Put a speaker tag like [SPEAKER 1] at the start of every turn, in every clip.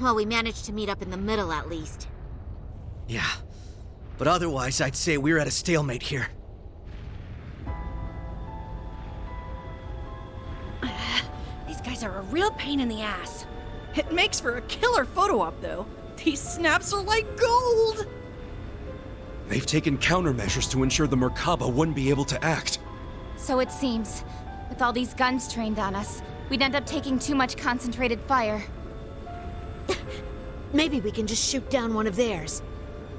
[SPEAKER 1] Well, we managed to meet up in the middle at least.
[SPEAKER 2] Yeah. But otherwise, I'd say we're at a stalemate here.
[SPEAKER 3] These guys are a real pain in the ass.
[SPEAKER 4] It makes for a killer photo op, though. These snaps are like gold!
[SPEAKER 5] They've taken countermeasures to ensure the Merkaba wouldn't be able to act.
[SPEAKER 6] So it seems. With all these guns trained on us, we'd end up taking too much concentrated fire.
[SPEAKER 1] Maybe we can just shoot down one of theirs.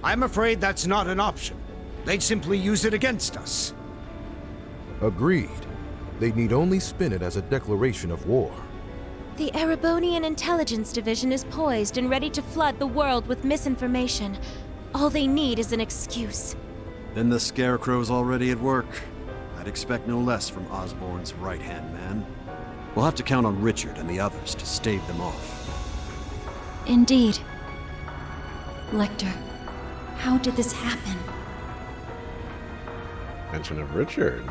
[SPEAKER 7] I'm afraid that's not an option. They'd simply use it against us.
[SPEAKER 8] Agreed. They'd need only spin it as a declaration of war.
[SPEAKER 9] The Erebonian Intelligence Division is poised and ready to flood the world with misinformation. All they need is an excuse.
[SPEAKER 10] Then the Scarecrow's already at work. I'd expect no less from Osborn's right-hand man. We'll have to count on Richard and the others to stave them off.
[SPEAKER 9] Indeed. Lecter, how did this happen?
[SPEAKER 11] Mention of Richard.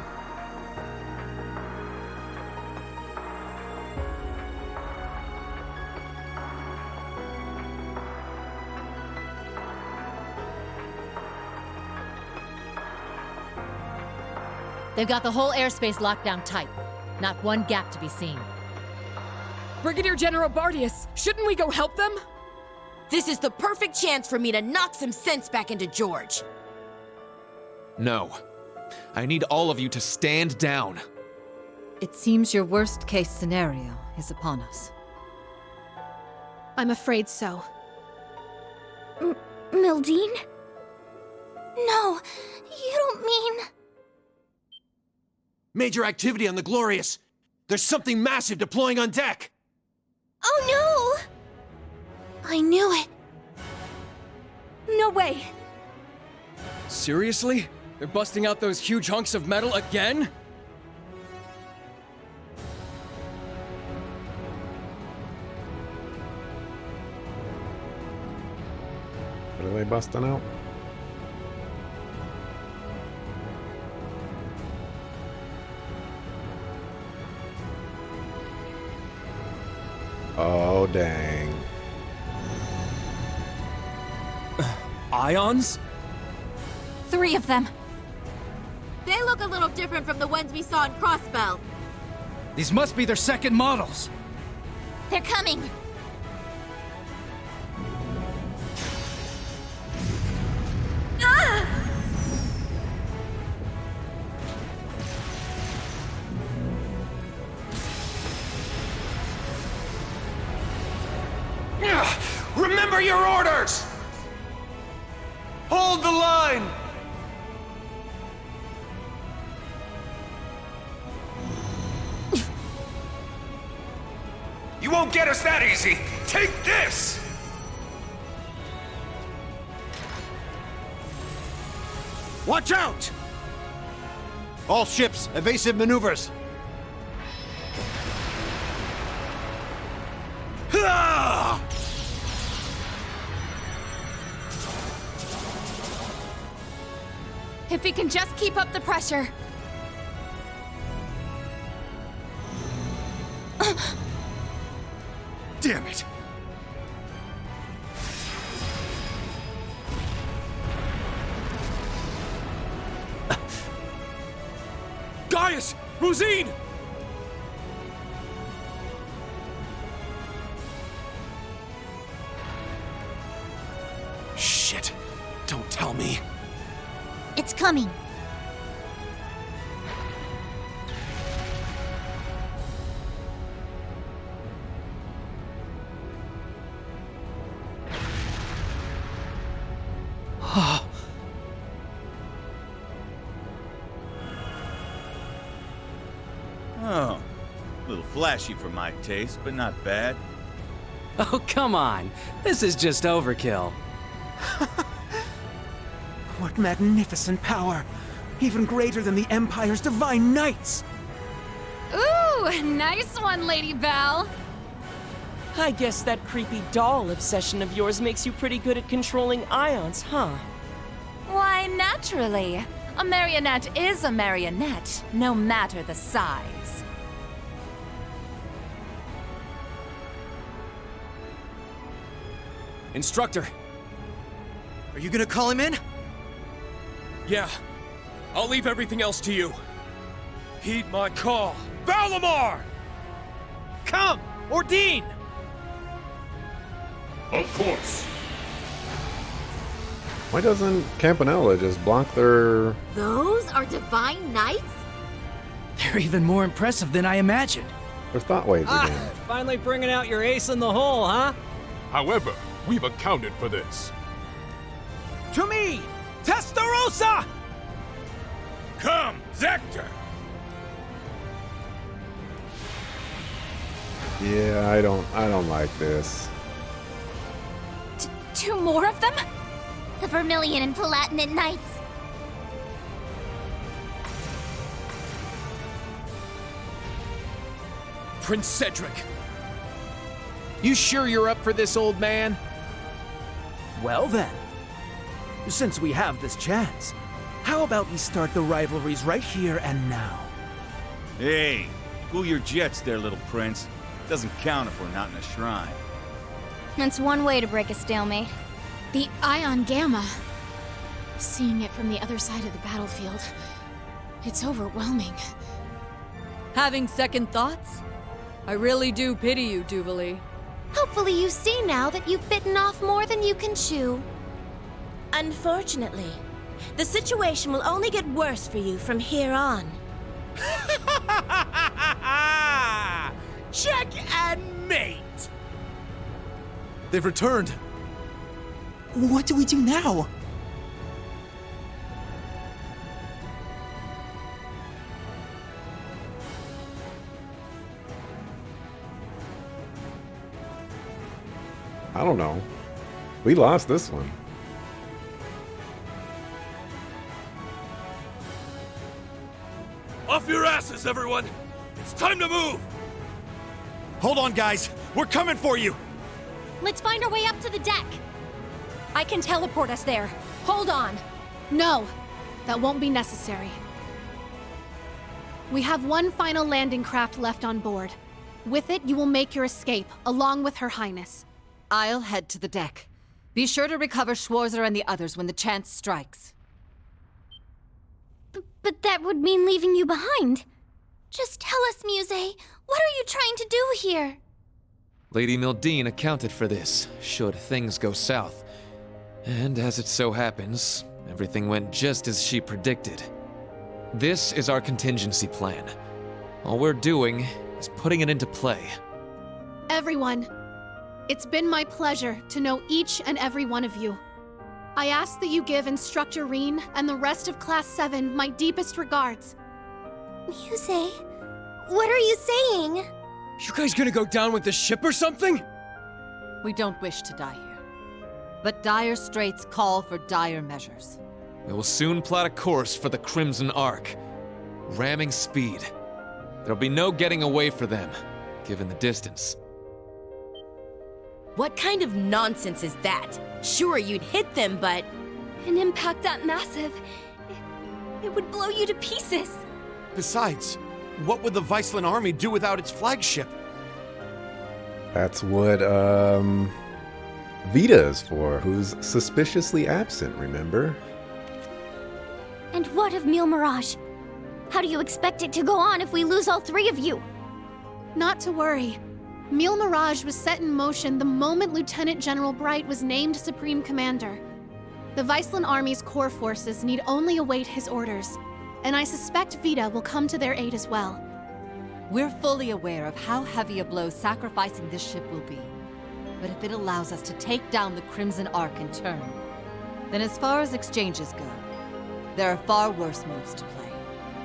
[SPEAKER 12] They've got the whole airspace locked down tight. Not one gap to be seen.
[SPEAKER 3] Brigadier General Bardius, shouldn't we go help them?
[SPEAKER 13] This is the perfect chance for me to knock some sense back into George.
[SPEAKER 14] No. I need all of you to stand down.
[SPEAKER 12] It seems your worst-case scenario is upon us.
[SPEAKER 3] I'm afraid so.
[SPEAKER 9] Mildine? No, you don't mean...
[SPEAKER 5] Major activity on the Glorious! There's something massive deploying on deck!
[SPEAKER 9] Oh no! I knew it.
[SPEAKER 3] No way!
[SPEAKER 15] Seriously? They're busting out those huge hunks of metal again?
[SPEAKER 11] What are they busting out? Oh, dang.
[SPEAKER 15] Ions?
[SPEAKER 6] 3 of them.
[SPEAKER 1] They look a little different from the ones we saw in Crossbell.
[SPEAKER 2] These must be their second models.
[SPEAKER 6] They're coming!
[SPEAKER 5] Remember your orders! Hold the line! You won't get us that easy! Take this!
[SPEAKER 7] Watch out! All ships, evasive maneuvers.
[SPEAKER 5] Ah!
[SPEAKER 6] If we can just keep up the pressure.
[SPEAKER 5] Damn it!
[SPEAKER 15] Gaius! Rosine!
[SPEAKER 5] Shit! Don't tell me.
[SPEAKER 6] It's coming.
[SPEAKER 16] Oh, a little flashy for my taste, but not bad.
[SPEAKER 17] Oh, come on. This is just overkill.
[SPEAKER 2] What magnificent power! Even greater than the Empire's Divine Knights!
[SPEAKER 6] Ooh, nice one, Lady Belle.
[SPEAKER 4] I guess that creepy doll obsession of yours makes you pretty good at controlling ions, huh?
[SPEAKER 6] Why, naturally. A marionette is a marionette, no matter the size.
[SPEAKER 15] Instructor!
[SPEAKER 2] Are you gonna call him in?
[SPEAKER 15] Yeah. I'll leave everything else to you. Heed my call. Valimar!
[SPEAKER 2] Come! Ordine!
[SPEAKER 18] Of course.
[SPEAKER 11] Why doesn't Campanella just block their...
[SPEAKER 1] Those are divine knights?
[SPEAKER 2] They're even more impressive than I imagined.
[SPEAKER 11] their thought waves again?
[SPEAKER 17] Finally bringing out your ace in the hole, huh?
[SPEAKER 18] However, we've accounted for this.
[SPEAKER 2] To me! Testarossa!
[SPEAKER 18] Come, Zector!
[SPEAKER 11] Yeah, I don't like this.
[SPEAKER 9] Two more of them? The Vermilion and Palatinate Knights.
[SPEAKER 15] Prince Cedric.
[SPEAKER 14] You sure you're up for this, old man?
[SPEAKER 2] Well then, since we have this chance, how about we start the rivalries right here and now?
[SPEAKER 16] Hey, cool your jets there, little prince. Doesn't count if we're not in a shrine.
[SPEAKER 9] That's one way to break a stalemate.
[SPEAKER 1] The Ion Gamma. Seeing it from the other side of the battlefield, it's overwhelming.
[SPEAKER 3] Having second thoughts? I really do pity you, Duvalie.
[SPEAKER 9] Hopefully you see now that you've bitten off more than you can chew.
[SPEAKER 13] Unfortunately, the situation will only get worse for you from here on.
[SPEAKER 2] Check and mate!
[SPEAKER 5] They've returned.
[SPEAKER 2] What do we do now?
[SPEAKER 11] I don't know. We lost this one.
[SPEAKER 18] Off your asses, everyone! It's time to move!
[SPEAKER 5] Hold on, guys. We're coming for you.
[SPEAKER 9] Let's find our way up to the deck. I can teleport us there. Hold on.
[SPEAKER 1] No, that won't be necessary. We have one final landing craft left on board. With it, you will make your escape, along with Her Highness.
[SPEAKER 12] I'll head to the deck. Be sure to recover Schwarzer and the others when the chance strikes.
[SPEAKER 9] But that would mean leaving you behind. Just tell us, Muse, what are you trying to do here?
[SPEAKER 14] Lady Mildine accounted for this, should things go south. And as it so happens, everything went just as she predicted. This is our contingency plan. All we're doing is putting it into play.
[SPEAKER 1] Everyone, it's been my pleasure to know each and every one of you. I ask that you give Instructor Reen and the rest of Class 7 my deepest regards.
[SPEAKER 9] Muse, what are you saying?
[SPEAKER 15] You guys gonna go down with the ship or something?
[SPEAKER 12] We don't wish to die here. But dire straits call for dire measures.
[SPEAKER 14] We will soon plot a course for the Crimson Arc. Ramming speed. There'll be no getting away for them, given the distance.
[SPEAKER 13] What kind of nonsense is that? Sure, you'd hit them, but...
[SPEAKER 9] An impact that massive, it would blow you to pieces.
[SPEAKER 5] Besides, what would the Viceland army do without its flagship?
[SPEAKER 11] That's what, Vita is for, who's suspiciously absent, remember?
[SPEAKER 9] And what of Mille Mirage? How do you expect it to go on if we lose all three of you?
[SPEAKER 1] Not to worry. Mille Mirage was set in motion the moment Lieutenant General Bright was named Supreme Commander. The Viceland Army's core forces need only await his orders, and I suspect Vita will come to their aid as well.
[SPEAKER 12] We're fully aware of how heavy a blow sacrificing this ship will be. But if it allows us to take down the Crimson Arc in turn, then as far as exchanges go, there are far worse moves to play.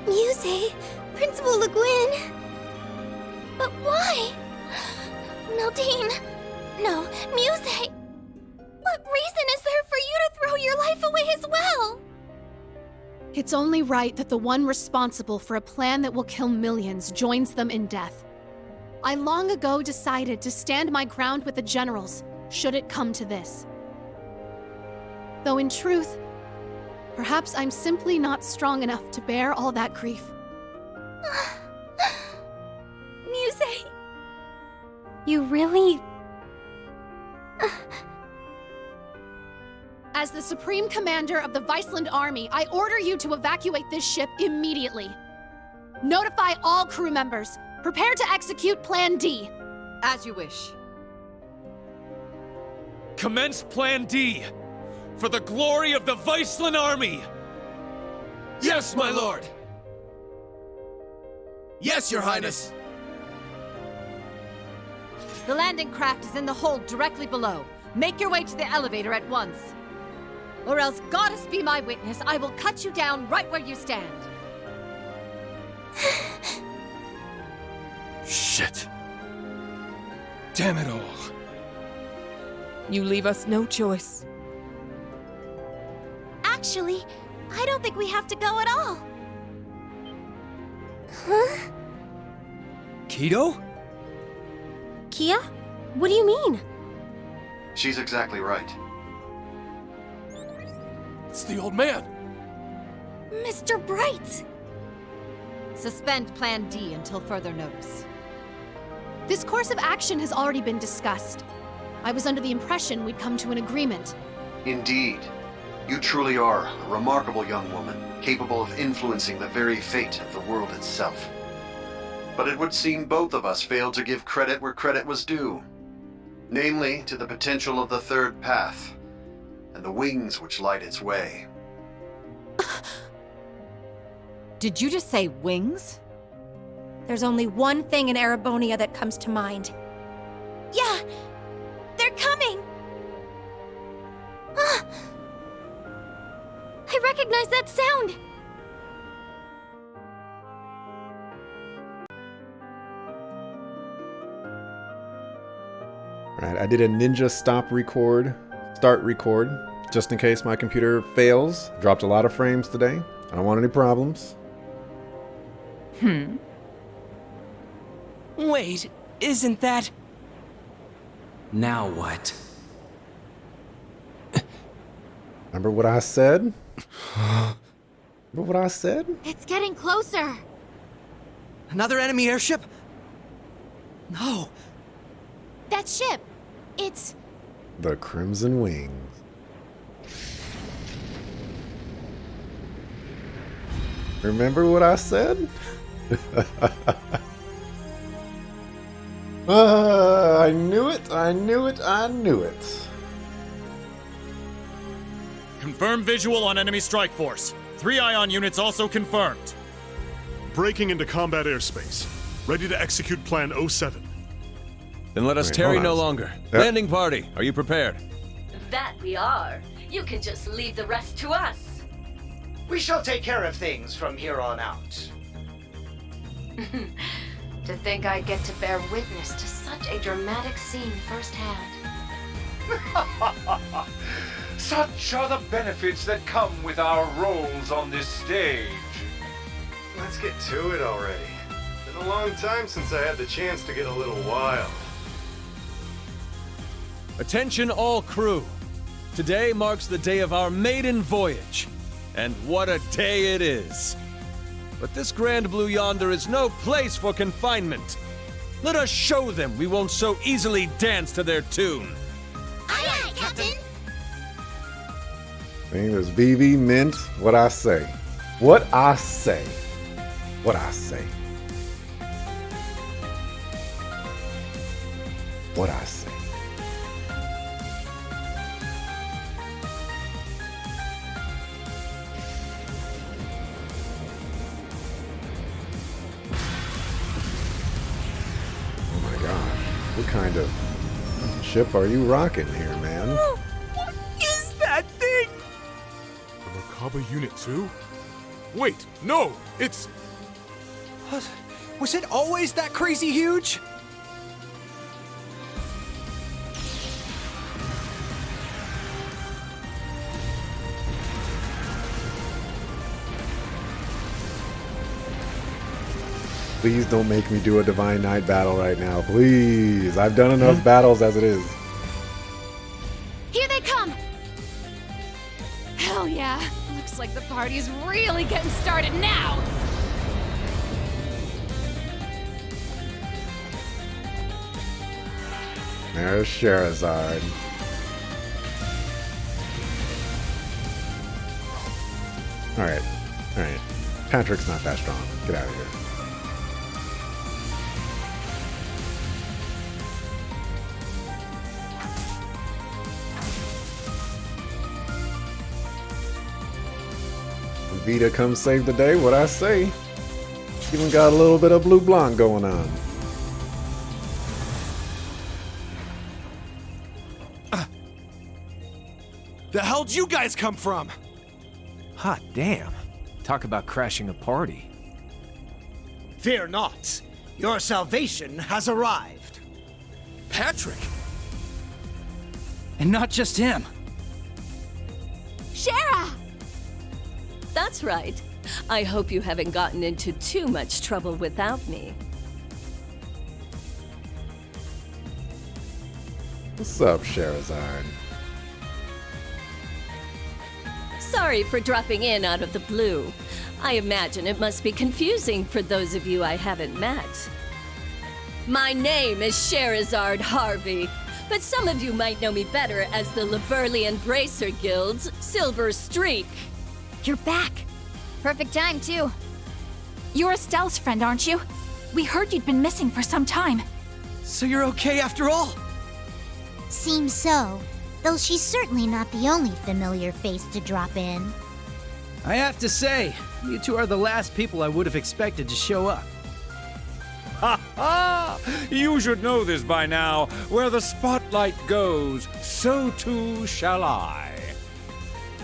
[SPEAKER 9] Muse, Principal Le Guin. But why? Mildine. No, Muse. What reason is there for you to throw your life away as well?
[SPEAKER 1] It's only right that the one responsible for a plan that will kill millions joins them in death. I long ago decided to stand my ground with the generals, should it come to this. Though in truth, perhaps I'm simply not strong enough to bear all that grief.
[SPEAKER 9] Muse. You really...
[SPEAKER 1] As the Supreme Commander of the Viceland Army, I order you to evacuate this ship immediately. Notify all crew members. Prepare to execute Plan D.
[SPEAKER 12] As you wish.
[SPEAKER 18] Commence Plan D! For the glory of the Viceland Army!
[SPEAKER 2] Yes, my lord! Yes, your highness!
[SPEAKER 12] The landing craft is in the hold directly below. Make your way to the elevator at once. Or else, goddess be my witness, I will cut you down right where you stand.
[SPEAKER 15] Shit. Damn it all.
[SPEAKER 13] You leave us no choice.
[SPEAKER 9] Actually, I don't think we have to go at all. Huh?
[SPEAKER 15] Kido?
[SPEAKER 9] Kia? What do you mean?
[SPEAKER 10] She's exactly right.
[SPEAKER 18] It's the old man!
[SPEAKER 9] Mr. Bright!
[SPEAKER 12] Suspend Plan D until further notice.
[SPEAKER 1] This course of action has already been discussed. I was under the impression we'd come to an agreement.
[SPEAKER 10] Indeed. You truly are a remarkable young woman, capable of influencing the very fate of the world itself. But it would seem both of us failed to give credit where credit was due. Namely, to the potential of the third path, and the wings which light its way.
[SPEAKER 12] Did you just say wings?
[SPEAKER 9] There's only one thing in Erebonia that comes to mind. Yeah! They're coming! I recognize that sound!
[SPEAKER 11] Alright, I did a ninja start record, just in case my computer fails. Dropped a lot of frames today. I don't want any problems.
[SPEAKER 4] Wait, isn't that...
[SPEAKER 17] Now what?
[SPEAKER 11] Remember what I said? Remember what I said?
[SPEAKER 9] It's getting closer!
[SPEAKER 2] Another enemy airship? No.
[SPEAKER 9] That ship! It's...
[SPEAKER 11] The Crimson Wings. Remember what I said? I knew it, I knew it, I knew it.
[SPEAKER 19] Confirm visual on enemy strike force. 3 ion units also confirmed.
[SPEAKER 18] Breaking into combat airspace. Ready to execute Plan 07.
[SPEAKER 15] Then let us
[SPEAKER 11] Wait,
[SPEAKER 15] tarry
[SPEAKER 11] hold
[SPEAKER 15] no
[SPEAKER 11] on.
[SPEAKER 15] longer.
[SPEAKER 11] Yep.
[SPEAKER 15] Landing party, are you prepared?
[SPEAKER 20] That we are. You can just leave the rest to us.
[SPEAKER 21] We shall take care of things from here on out.
[SPEAKER 20] To think I get to bear witness to such a dramatic scene firsthand.
[SPEAKER 22] Such are the benefits that come with our roles on this stage.
[SPEAKER 23] Let's get to it already. Been a long time since I had the chance to get a little wild.
[SPEAKER 15] Attention all crew. Today marks the day of our maiden voyage. And what a day it is. But this Grand Blue yonder is no place for confinement. Let us show them we won't so easily dance to their tune.
[SPEAKER 9] Aye, aye, Captain!
[SPEAKER 11] Thing is BB Mint, what I say. What I say. What I say. What I say. Oh my god. What kind of ship are you rocking here, man?
[SPEAKER 18] What is that thing? The Merkaba Unit 2? Wait, no, it's...
[SPEAKER 2] What? Was it always that crazy huge?
[SPEAKER 11] Please don't make me do a Divine Knight battle right now. Please. I've done enough battles as it is.
[SPEAKER 1] Here they come! Hell yeah. Looks like the party's really getting started now!
[SPEAKER 11] There's Sherazard. Alright. Alright. Patrick's not that strong. Get out of here. Vita come save the day, what I say. Even got a little bit of blue blonde going on.
[SPEAKER 6] The hell'd you guys come from?
[SPEAKER 2] Hot damn. Talk about crashing a party.
[SPEAKER 21] Fear not. Your salvation has arrived.
[SPEAKER 6] Patrick!
[SPEAKER 17] And not just him.
[SPEAKER 7] Shara! That's right. I hope you haven't gotten into too much trouble without me.
[SPEAKER 11] What's up, Sherazard?
[SPEAKER 7] Sorry for dropping in out of the blue. I imagine it must be confusing for those of you I haven't met. My name is Sherazard Harvey, but some of you might know me better as the Laverlian Bracer Guild's Silver Streak.
[SPEAKER 9] You're back. Perfect time, too. You're Estelle's friend, aren't you? We heard you'd been missing for some time.
[SPEAKER 6] So you're okay after all?
[SPEAKER 8] Seems so. Though she's certainly not the only familiar face to drop in.
[SPEAKER 17] I have to say, you two are the last people I would have expected to show up.
[SPEAKER 22] Ha ha! You should know this by now. Where the spotlight goes, so too shall I.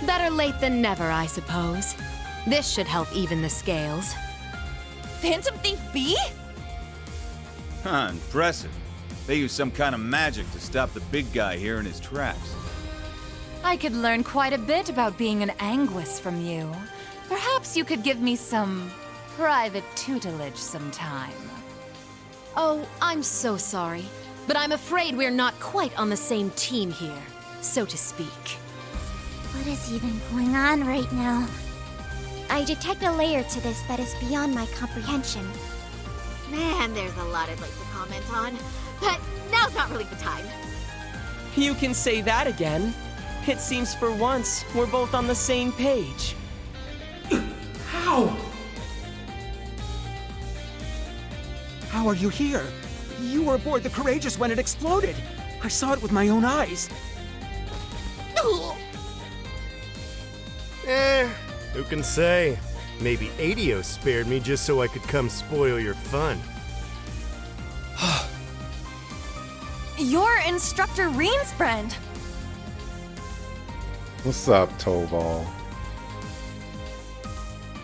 [SPEAKER 24] Better late than never, I suppose. This should help even the scales.
[SPEAKER 13] Phantom Thief B?
[SPEAKER 16] Huh, impressive. They use some kind of magic to stop the big guy here in his tracks.
[SPEAKER 24] I could learn quite a bit about being an Anguis from you. Perhaps you could give me some private tutelage sometime.
[SPEAKER 7] Oh, I'm so sorry, but I'm afraid we're not quite on the same team here, so to speak.
[SPEAKER 8] What is even going on right now? I detect a layer to this that is beyond my comprehension.
[SPEAKER 25] Man, there's a lot I'd like to comment on, but now's not really the time.
[SPEAKER 4] You can say that again. It seems for once we're both on the same page.
[SPEAKER 6] How? How are you here? You were aboard the Courageous when it exploded. I saw it with my own eyes.
[SPEAKER 23] Who can say? Maybe Adios spared me just so I could come spoil your fun.
[SPEAKER 24] You're Instructor Reen's friend.
[SPEAKER 11] What's up, Toval?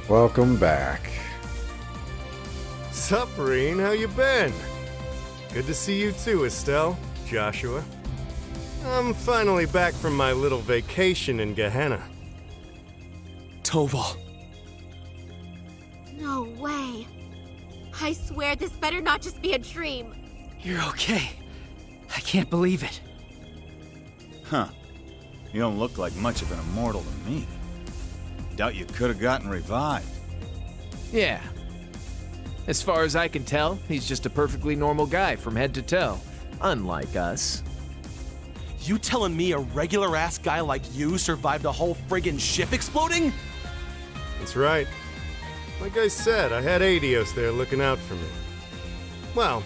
[SPEAKER 11] Welcome back.
[SPEAKER 23] Sup, Reen? How you been? Good to see you too, Estelle, Joshua. I'm finally back from my little vacation in Gehenna.
[SPEAKER 6] Toval.
[SPEAKER 25] No way. I swear this better not just be a dream.
[SPEAKER 17] You're okay. I can't believe it.
[SPEAKER 16] Huh. You don't look like much of an immortal to me. Doubt you could have gotten revived.
[SPEAKER 2] Yeah. As far as I can tell, he's just a perfectly normal guy from head to toe. Unlike us.
[SPEAKER 6] You telling me a regular-ass guy like you survived a whole friggin' ship exploding?
[SPEAKER 23] That's right. Like I said, I had Adios there looking out for me. Well,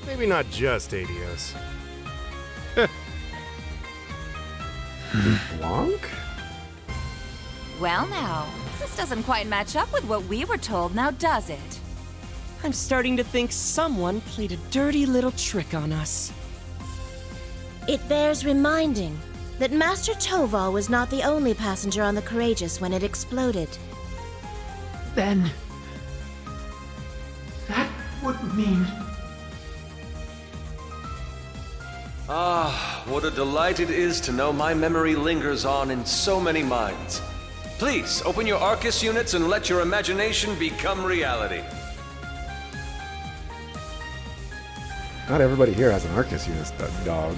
[SPEAKER 23] maybe not just Adios.
[SPEAKER 11] Blanc?
[SPEAKER 24] Well now, this doesn't quite match up with what we were told, now does it?
[SPEAKER 4] I'm starting to think someone played a dirty little trick on us.
[SPEAKER 26] It bears reminding that Master Toval was not the only passenger on the Courageous when it exploded.
[SPEAKER 27] Then... that would mean...
[SPEAKER 28] Ah, what a delight it is to know my memory lingers on in so many minds. Please, open your Arcus units and let your imagination become reality.
[SPEAKER 11] Not everybody here has an Arcus unit, dog.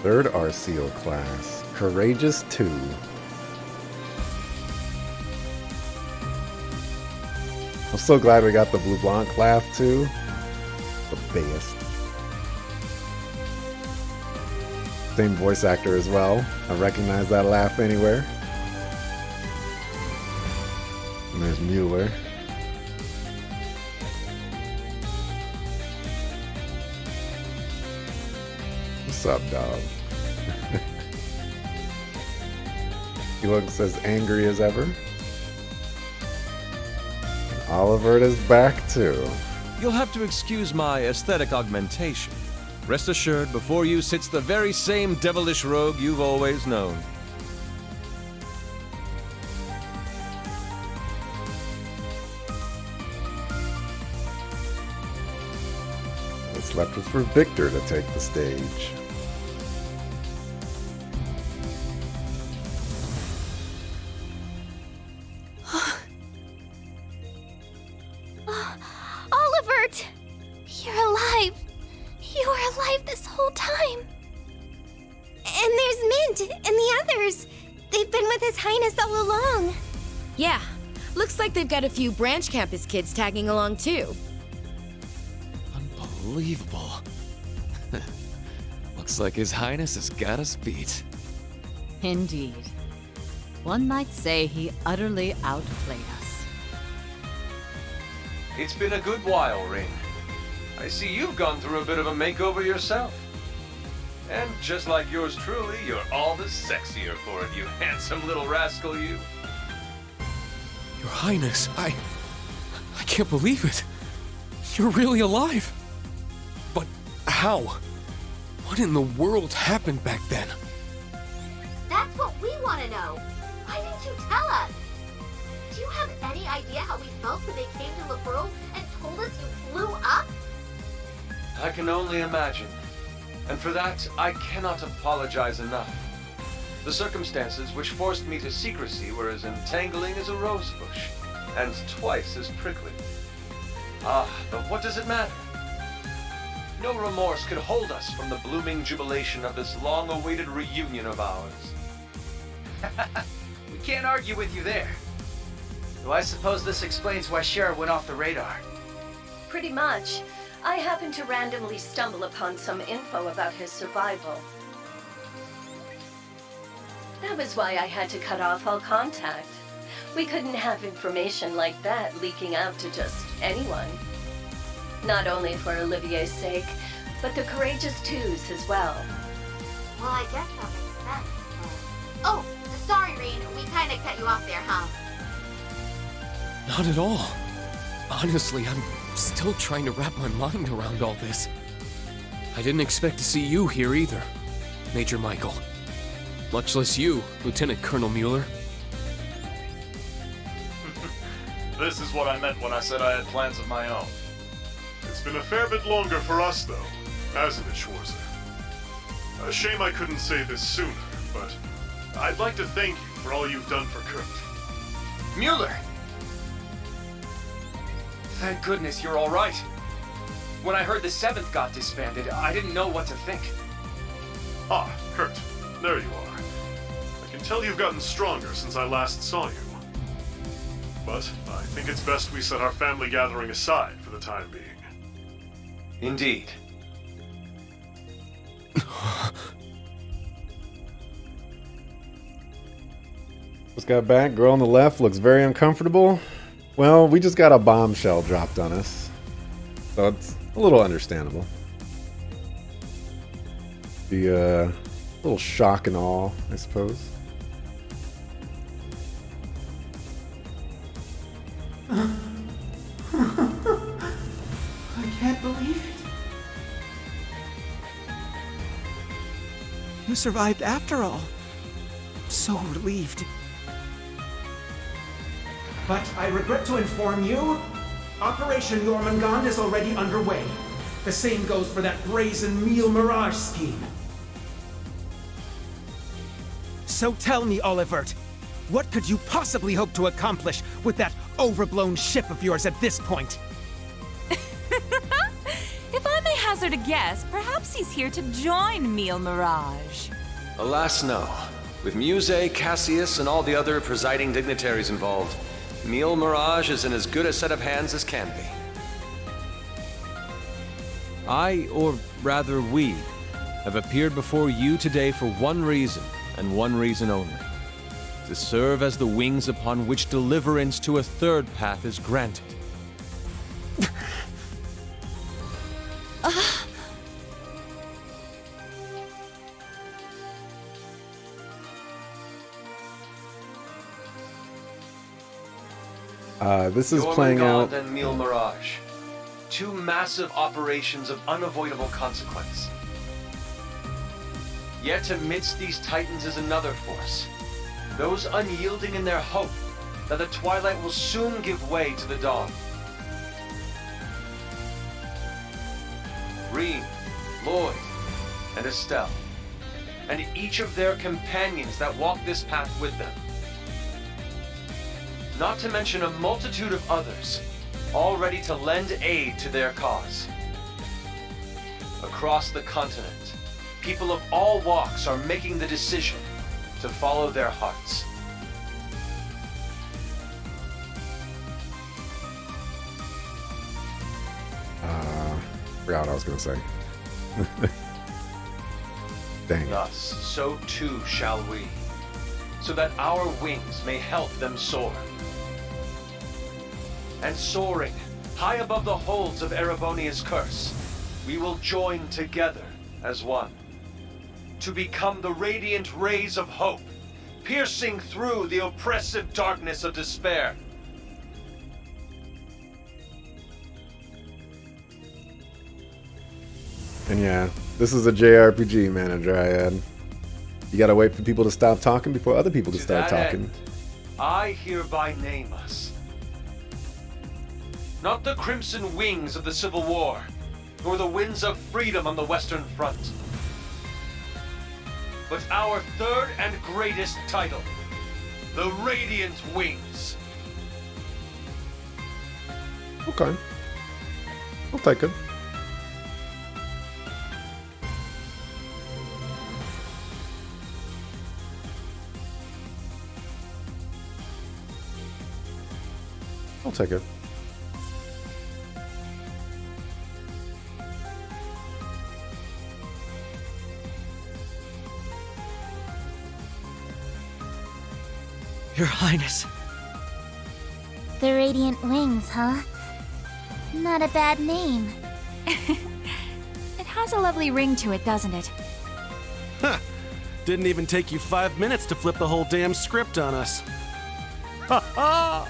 [SPEAKER 11] Third Arceal class, Courageous 2. I'm so glad we got the Blue Blanc laugh too. The best. Same voice actor as well. I recognize that laugh anywhere. And there's Mueller. What's up, dog? He looks as angry as ever. Olivert is back too.
[SPEAKER 28] You'll have to excuse my aesthetic augmentation. Rest assured, before you sits the very same devilish rogue you've always known.
[SPEAKER 11] What's left is for Victor to take the stage.
[SPEAKER 9] Olivert! You're alive! You were alive this whole time! And there's Mint and the others! They've been with His Highness all along!
[SPEAKER 13] Yeah, looks like they've got a few branch campus kids tagging along too.
[SPEAKER 3] Unbelievable. Looks like His Highness has got us beat.
[SPEAKER 5] Indeed. One might say he utterly outplayed us.
[SPEAKER 28] It's been a good while, Ring. I see you've gone through a bit of a makeover yourself. And just like yours truly, you're all the sexier for it, you handsome little rascal, you.
[SPEAKER 3] Your Highness, I can't believe it. You're really alive. But how? What in the world happened back then?
[SPEAKER 25] That's what we want to know. Why didn't you tell us? Do you have any idea how we felt when they came to LeBeau and told us you flew up?
[SPEAKER 28] I can only imagine. And for that, I cannot apologize enough. The circumstances which forced me to secrecy were as entangling as a rose bush, and twice as prickly. Ah, but what does it matter? No remorse could hold us from the blooming jubilation of this long-awaited reunion of ours.
[SPEAKER 21] We can't argue with you there. Though I suppose this explains why Cher went off the radar.
[SPEAKER 7] Pretty much. I happened to randomly stumble upon some info about his survival. That was why I had to cut off all contact. We couldn't have information like that leaking out to just anyone. Not only for Olivier's sake, but the Courageous Twos as well.
[SPEAKER 25] Well, I guess that makes sense. Oh, sorry, Reen. We kind of cut you off there, huh?
[SPEAKER 3] Not at all. Honestly, I'm still trying to wrap my mind around all this. I didn't expect to see you here either, Major Michael. Much less you, Lieutenant Colonel Mueller.
[SPEAKER 10] This is what I meant when I said I had plans of my own. It's been a fair bit longer for us, though, hasn't it, Schwarzer? A shame I couldn't say this sooner, but I'd like to thank you for all you've done for Kurt.
[SPEAKER 21] Mueller! Thank goodness you're all right. When I heard the 7th got disbanded, I didn't know what to think.
[SPEAKER 10] Ah, Kurt, there you are. I can tell you've gotten stronger since I last saw you. But I think it's best we set our family gathering aside for the time being.
[SPEAKER 28] Indeed.
[SPEAKER 11] Just got back. Girl on the left looks very uncomfortable. Well, we just got a bombshell dropped on us, so it's a little understandable. The little shock and awe, I suppose.
[SPEAKER 27] I can't believe it.
[SPEAKER 6] You survived after all. I'm so relieved. But I regret to inform you, Operation Jormungand is already underway. The same goes for that brazen meal mirage scheme. So tell me, Olivert, what could you possibly hope to accomplish with that overblown ship of yours at this point?
[SPEAKER 24] If I may hazard a guess, perhaps he's here to join Meal Mirage.
[SPEAKER 28] Alas, no. With Muse, Cassius, and all the other presiding dignitaries involved, Mille Mirage is in as good a set of hands as can be.
[SPEAKER 1] I, or rather we, have appeared before you today for one reason, and one reason only. To serve as the wings upon which deliverance to a third path is granted.
[SPEAKER 11] This is playing out.
[SPEAKER 28] and Mille Mirage. Two massive operations of unavoidable consequence. Yet amidst these titans is another force. Those unyielding in their hope that the twilight will soon give way to the dawn. Rean, Lloyd, and Estelle, and each of their companions that walk this path with them. Not to mention a multitude of others, all ready to lend aid to their cause. Across the continent, people of all walks are making the decision to follow their hearts.
[SPEAKER 11] Forgot what I was gonna say. Dang.
[SPEAKER 28] Thus, so too shall we, so that our wings may help them soar. And soaring, high above the holds of Erebonia's curse, we will join together as one, to become the radiant rays of hope, piercing through the oppressive darkness of despair.
[SPEAKER 11] And yeah, this is a JRPG, man, Dryad. You gotta wait for people to stop talking before other people to start
[SPEAKER 28] that
[SPEAKER 11] talking.
[SPEAKER 28] end, I hereby name us. Not the crimson wings of the Civil War, nor the winds of freedom on the Western Front, but our third and greatest title, the Radiant Wings.
[SPEAKER 11] Okay. I'll take it. I'll take it.
[SPEAKER 2] Your Highness.
[SPEAKER 8] The Radiant Wings, huh? Not a bad name.
[SPEAKER 24] It has a lovely ring to it, doesn't it?
[SPEAKER 12] Huh. Didn't even take you 5 minutes to flip the whole damn script on us.
[SPEAKER 14] Ha ha!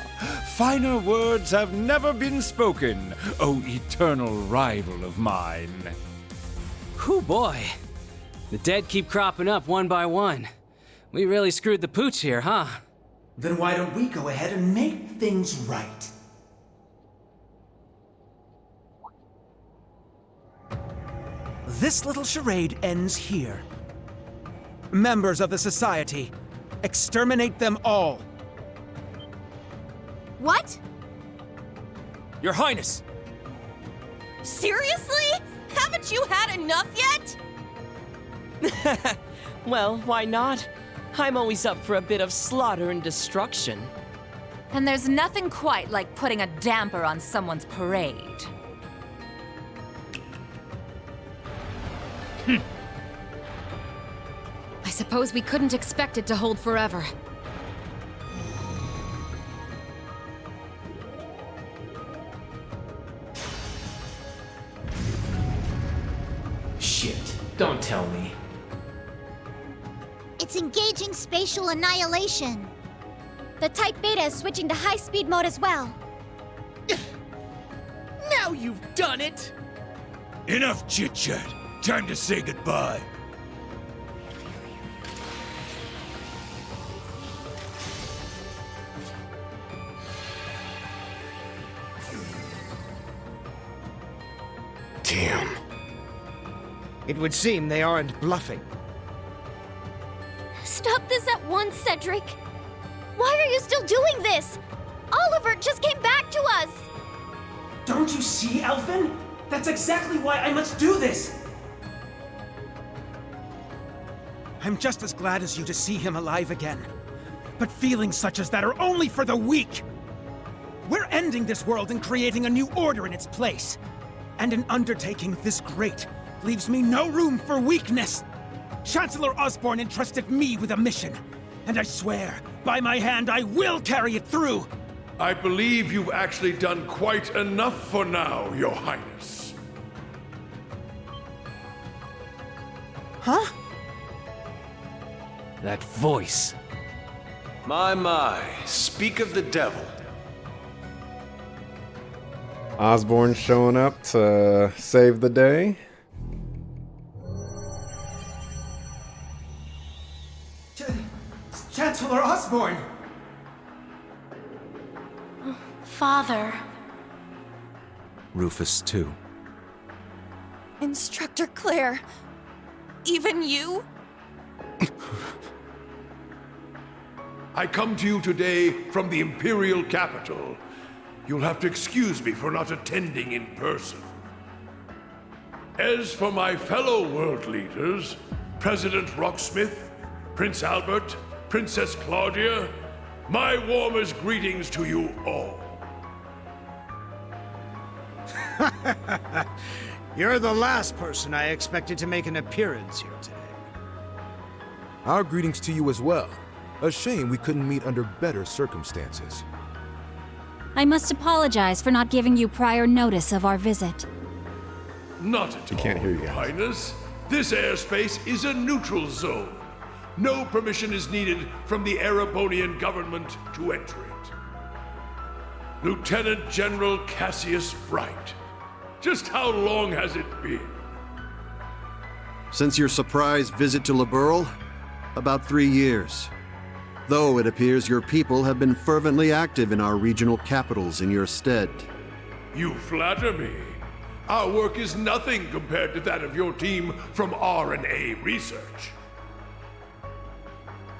[SPEAKER 14] Finer words have never been spoken, O eternal rival of mine.
[SPEAKER 17] Whew, boy. The dead keep cropping up one by one. We really screwed the pooch here, huh?
[SPEAKER 6] Then why don't we go ahead and make things right?
[SPEAKER 2] This little charade ends here. Members of the Society, exterminate them all.
[SPEAKER 13] What?
[SPEAKER 17] Your Highness!
[SPEAKER 13] Seriously? Haven't you had enough yet?
[SPEAKER 4] Well, why not? I'm always up for a bit of slaughter and destruction.
[SPEAKER 24] And there's nothing quite like putting a damper on someone's parade.
[SPEAKER 15] I suppose we couldn't expect it to hold forever.
[SPEAKER 18] Shit, don't tell me.
[SPEAKER 8] It's engaging spatial annihilation. The Type Beta is switching to high-speed mode as well.
[SPEAKER 18] Now you've done it!
[SPEAKER 14] Enough chit-chat. Time to say goodbye.
[SPEAKER 18] Damn. It would seem they aren't bluffing.
[SPEAKER 8] Stop this at once, Cedric! Why are you still doing this? Oliver just came back to us!
[SPEAKER 6] Don't you see, Elfin? That's exactly why I must do this!
[SPEAKER 2] I'm just as glad as you to see him alive again. But feelings such as that are only for the weak!
[SPEAKER 6] ending this world and creating a new order in its place. And an undertaking this great leaves me no room for weakness. Chancellor Osborne entrusted me with a mission, and I swear, by my hand, I will carry it through.
[SPEAKER 5] I believe you've actually done quite enough for now, Your Highness.
[SPEAKER 2] Huh?
[SPEAKER 17] That voice.
[SPEAKER 1] My, speak of the devil.
[SPEAKER 11] Osborne showing up to save the day.
[SPEAKER 6] Chancellor Osborne!
[SPEAKER 8] Father.
[SPEAKER 2] Rufus, too.
[SPEAKER 9] Instructor Claire. Even you?
[SPEAKER 5] I come to you today from the Imperial capital. You'll have to excuse me for not attending in person. As for my fellow world leaders, President Rocksmith, Prince Albert, Princess Claudia, my warmest greetings to you all.
[SPEAKER 18] You're the last person I expected to make an appearance here today.
[SPEAKER 16] Our greetings to you as well. A shame we couldn't meet under better circumstances.
[SPEAKER 19] I must apologize for not giving you prior notice of our visit.
[SPEAKER 5] Not at all, Your Highness. This airspace is a neutral zone. No permission is needed from the Erebonian government to enter it. Lieutenant General Cassius Bright. Just how long has it been?
[SPEAKER 20] Since your surprise visit to Liberl? About 3 years. Though it appears your people have been fervently active in our regional capitals in your stead.
[SPEAKER 5] You flatter me. Our work is nothing compared to that of your team from R&A Research.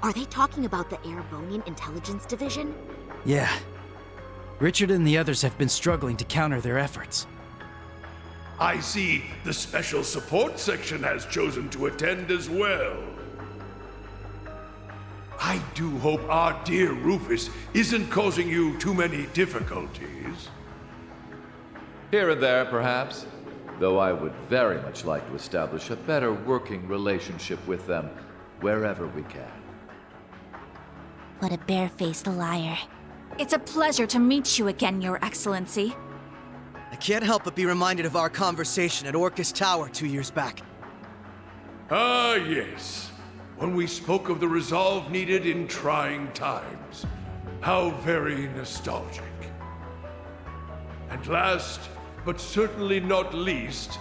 [SPEAKER 25] Are they talking about the Erebonian Intelligence Division?
[SPEAKER 2] Yeah. Richard and the others have been struggling to counter their efforts.
[SPEAKER 5] I see the Special Support Section has chosen to attend as well. I do hope our dear Rufus isn't causing you too many difficulties.
[SPEAKER 22] Here and there, perhaps. Though I would very much like to establish a better working relationship with them wherever we can.
[SPEAKER 8] What a barefaced liar.
[SPEAKER 24] It's a pleasure to meet you again, Your Excellency.
[SPEAKER 2] I can't help but be reminded of our conversation at Orcus Tower 2 years back.
[SPEAKER 5] Ah, yes. When we spoke of the resolve needed in trying times. How very nostalgic. And last, but certainly not least,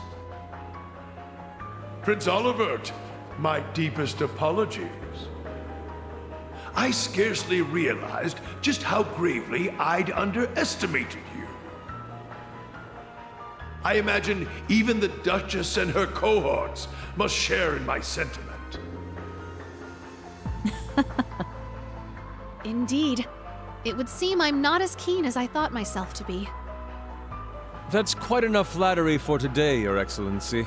[SPEAKER 5] Prince Olivert, my deepest apologies. I scarcely realized just how gravely I'd underestimated you. I imagine even the Duchess and her cohorts must share in my sentiment.
[SPEAKER 15] Indeed. It would seem I'm not as keen as I thought myself to be.
[SPEAKER 1] That's quite enough flattery for today, Your Excellency.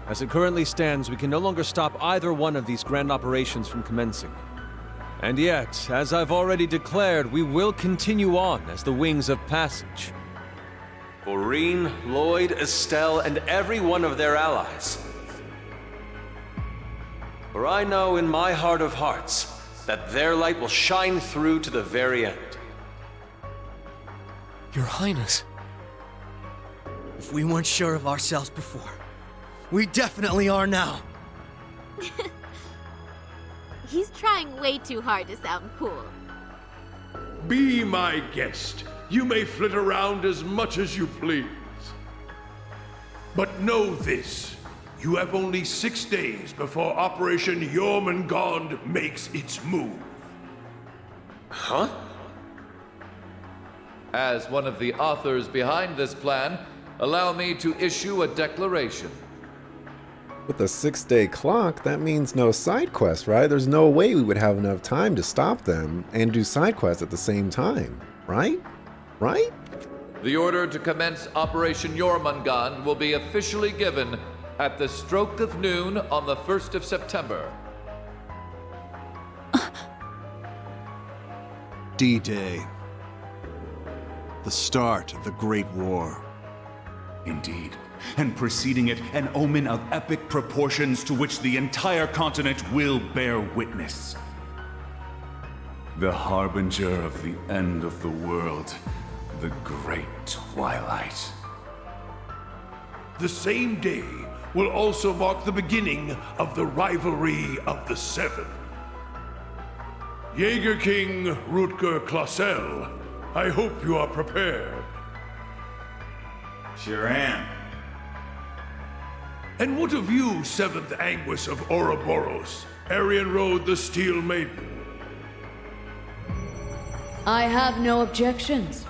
[SPEAKER 1] As it currently stands, we can no longer stop either one of these grand operations from commencing. And yet, as I've already declared, we will continue on as the Wings of Passage. For Reen, Lloyd, Estelle, and every one of their allies. For I know in my heart of hearts that their light will shine through to the very end.
[SPEAKER 3] Your Highness.
[SPEAKER 2] If we weren't sure of ourselves before, we definitely are now.
[SPEAKER 25] He's trying way too hard to sound cool.
[SPEAKER 5] Be my guest. You may flit around as much as you please. But know this. You have only 6 days before Operation Jormungand makes its move.
[SPEAKER 1] Huh?
[SPEAKER 22] As one of the authors behind this plan, allow me to issue a declaration.
[SPEAKER 11] With a 6-day clock, that means no side quests, right? There's no way we would have enough time to stop them and do side quests at the same time, right? Right?
[SPEAKER 22] The order to commence Operation Jormungand will be officially given at the stroke of noon on the 1st of September.
[SPEAKER 20] D-Day.
[SPEAKER 7] The start of the Great War.
[SPEAKER 10] Indeed. And preceding it, an omen of epic proportions to which the entire continent will bear witness. The harbinger of the end of the world, the Great Twilight.
[SPEAKER 5] The same day will also mark the beginning of the rivalry of the Seven. Jaeger King Rutger Clausel, I hope you are prepared.
[SPEAKER 10] Sure am.
[SPEAKER 5] And what of you, Seventh Anguis of Ouroboros, Arian Road the Steel Maiden?
[SPEAKER 12] I have no objections.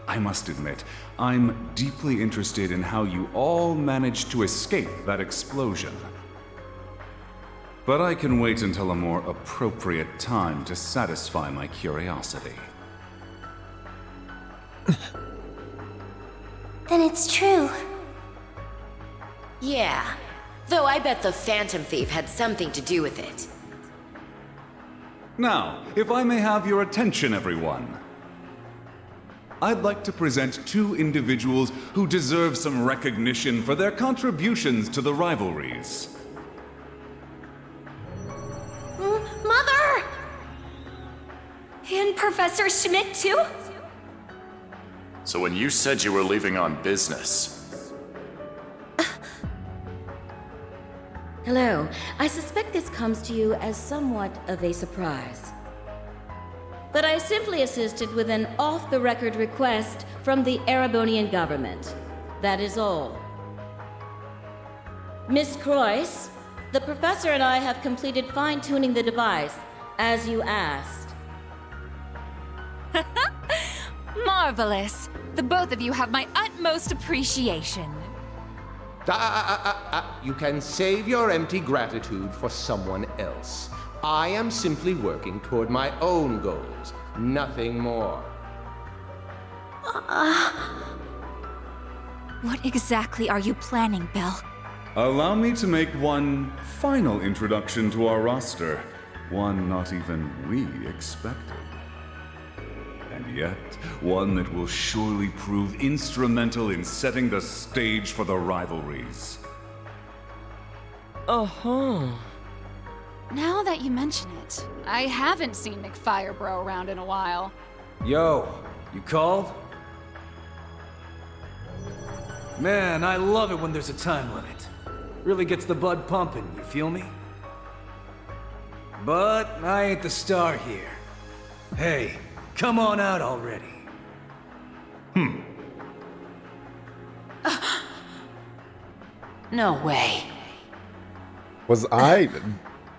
[SPEAKER 10] I must admit, I'm deeply interested in how you all managed to escape that explosion. But I can wait until a more appropriate time to satisfy my curiosity.
[SPEAKER 8] Then it's true.
[SPEAKER 13] Yeah. Though I bet the Phantom Thief had something to do with it.
[SPEAKER 10] Now, if I may have your attention, everyone. I'd like to present two individuals who deserve some recognition for their contributions to the rivalries.
[SPEAKER 8] Mother! And Professor Schmidt, too?
[SPEAKER 21] So when you said you were leaving on business...
[SPEAKER 12] Hello. I suspect this comes to you as somewhat of a surprise. But I simply assisted with an off-the-record request from the Erebonian government. That is all. Miss Croyce, the professor and I have completed fine-tuning the device, as you asked.
[SPEAKER 24] Marvelous. The both of you have my utmost appreciation.
[SPEAKER 23] You can save your empty gratitude for someone else. I am simply working toward my own goals, nothing more.
[SPEAKER 19] What exactly are you planning, Belle?
[SPEAKER 10] Allow me to make one final introduction to our roster. One not even we expected. And yet, one that will surely prove instrumental in setting the stage for the rivalries.
[SPEAKER 4] Uh-huh.
[SPEAKER 15] Now that you mention it, I haven't seen McFirebro around in a while.
[SPEAKER 2] Yo, you called? Man, I love it when there's a time limit. Really gets the blood pumping, you feel me? But I ain't the star here. Hey, come on out already.
[SPEAKER 13] No way.
[SPEAKER 11] Was I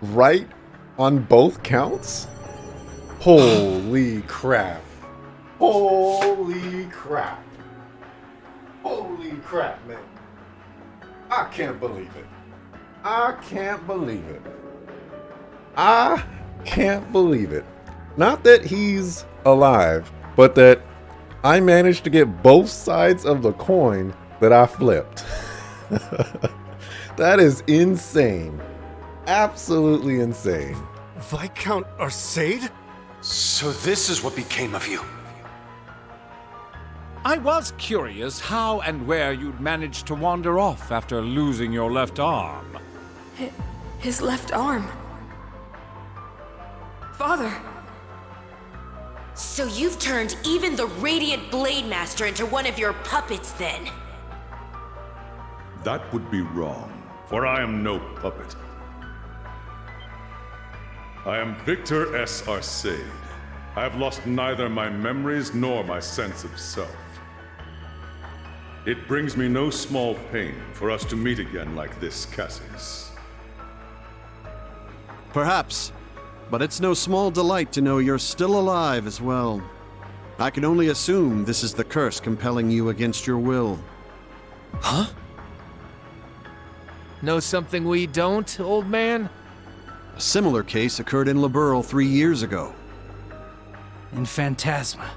[SPEAKER 11] right on both counts? Holy crap. Holy crap. Holy crap, man. I can't believe it. I can't believe it. I can't believe it. Not that he's alive, but that I managed to get both sides of the coin that I flipped. That is insane. Absolutely insane.
[SPEAKER 26] Viscount Arcade?
[SPEAKER 3] So this is what became of you.
[SPEAKER 14] I was curious how and where you'd managed to wander off after losing your left arm.
[SPEAKER 9] His left arm. Father!
[SPEAKER 13] So you've turned even the Radiant Blade Master into one of your puppets, then?
[SPEAKER 5] That would be wrong, for I am no puppet. I am Victor S. Arcade. I have lost neither my memories nor my sense of self. It brings me no small pain for us to meet again like this, Cassius.
[SPEAKER 20] Perhaps, but it's no small delight to know you're still alive as well. I can only assume this is the curse compelling you against your will.
[SPEAKER 2] Huh? Know something we don't, old man?
[SPEAKER 20] A similar case occurred in Liberl 3 years ago.
[SPEAKER 2] In Phantasma.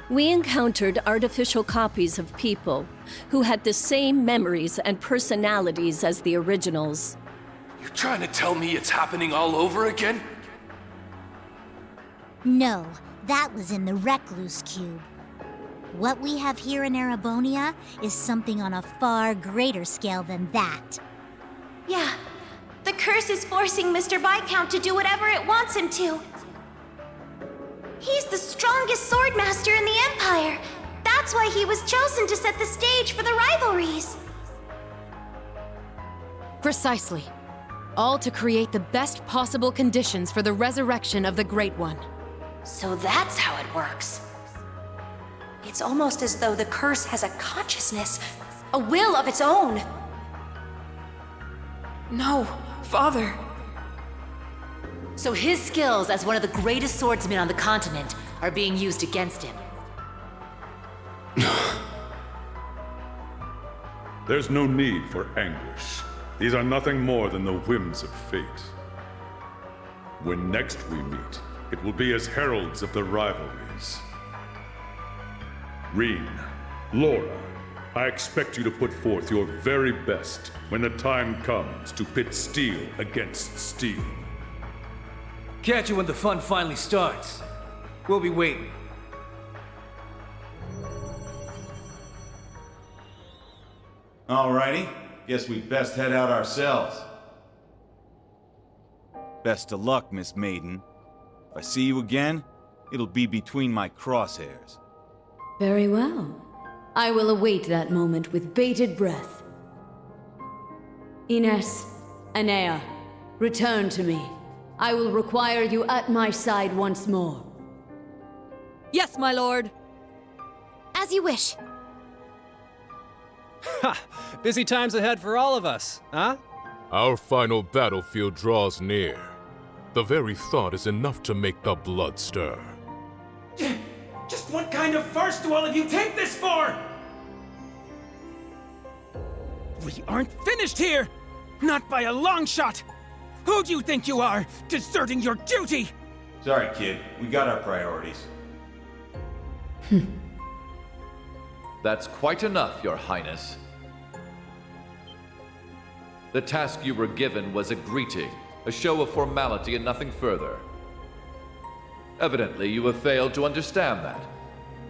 [SPEAKER 27] We encountered artificial copies of people who had the same memories and personalities as the originals.
[SPEAKER 3] You're trying to tell me it's happening all over again?
[SPEAKER 1] No, that was in the Recluse Cube. What we have here in Erebonia is something on a far greater scale than that.
[SPEAKER 8] Yeah, the curse is forcing Mr. Viscount to do whatever it wants him to. He's the strongest swordmaster in the Empire. That's why he was chosen to set the stage for the rivalries.
[SPEAKER 13] Precisely. All to create the best possible conditions for the resurrection of the Great One.
[SPEAKER 8] So that's how it works. It's almost as though the curse has a consciousness, a will of its own.
[SPEAKER 9] No, Father.
[SPEAKER 6] So his skills as one of the greatest swordsmen on the continent are being used against him.
[SPEAKER 16] There's no need for anguish. These are nothing more than the whims of fate. When next we meet, it will be as heralds of the rivalries. Rean, Laura, I expect you to put forth your very best when the time comes to pit steel against steel.
[SPEAKER 2] Catch you when the fun finally starts. We'll be waiting.
[SPEAKER 17] Alrighty, guess we'd best head out ourselves. Best of luck, Miss Maiden. If I see you again, it'll be between my crosshairs.
[SPEAKER 12] Very well. I will await that moment with bated breath. Ines, Anea, return to me. I will require you at my side once more.
[SPEAKER 13] Yes, my lord.
[SPEAKER 8] As you wish.
[SPEAKER 18] Ha! Busy times ahead for all of us, huh?
[SPEAKER 22] Our final battlefield draws near. The very thought is enough to make the blood stir.
[SPEAKER 2] Just what kind of farce do all of you take this for? We aren't finished here! Not by a long shot! Who do you think you are, deserting your duty?
[SPEAKER 17] Sorry, kid. We got our priorities.
[SPEAKER 25] That's quite enough, Your Highness. The task you were given was a greeting, a show of formality and nothing further. Evidently, you have failed to understand that.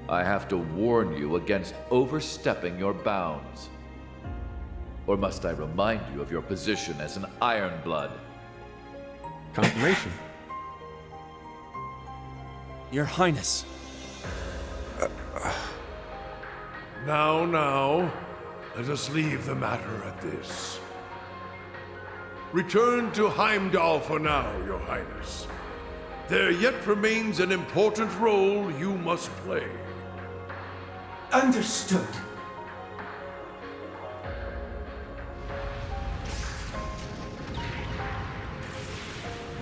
[SPEAKER 25] I have to warn you against overstepping your bounds. Or must I remind you of your position as an Ironblood?
[SPEAKER 11] Confirmation.
[SPEAKER 2] Your Highness.
[SPEAKER 5] Now, let us leave the matter at this. Return to Heimdall for now, Your Highness. There yet remains an important role you must play.
[SPEAKER 2] Understood.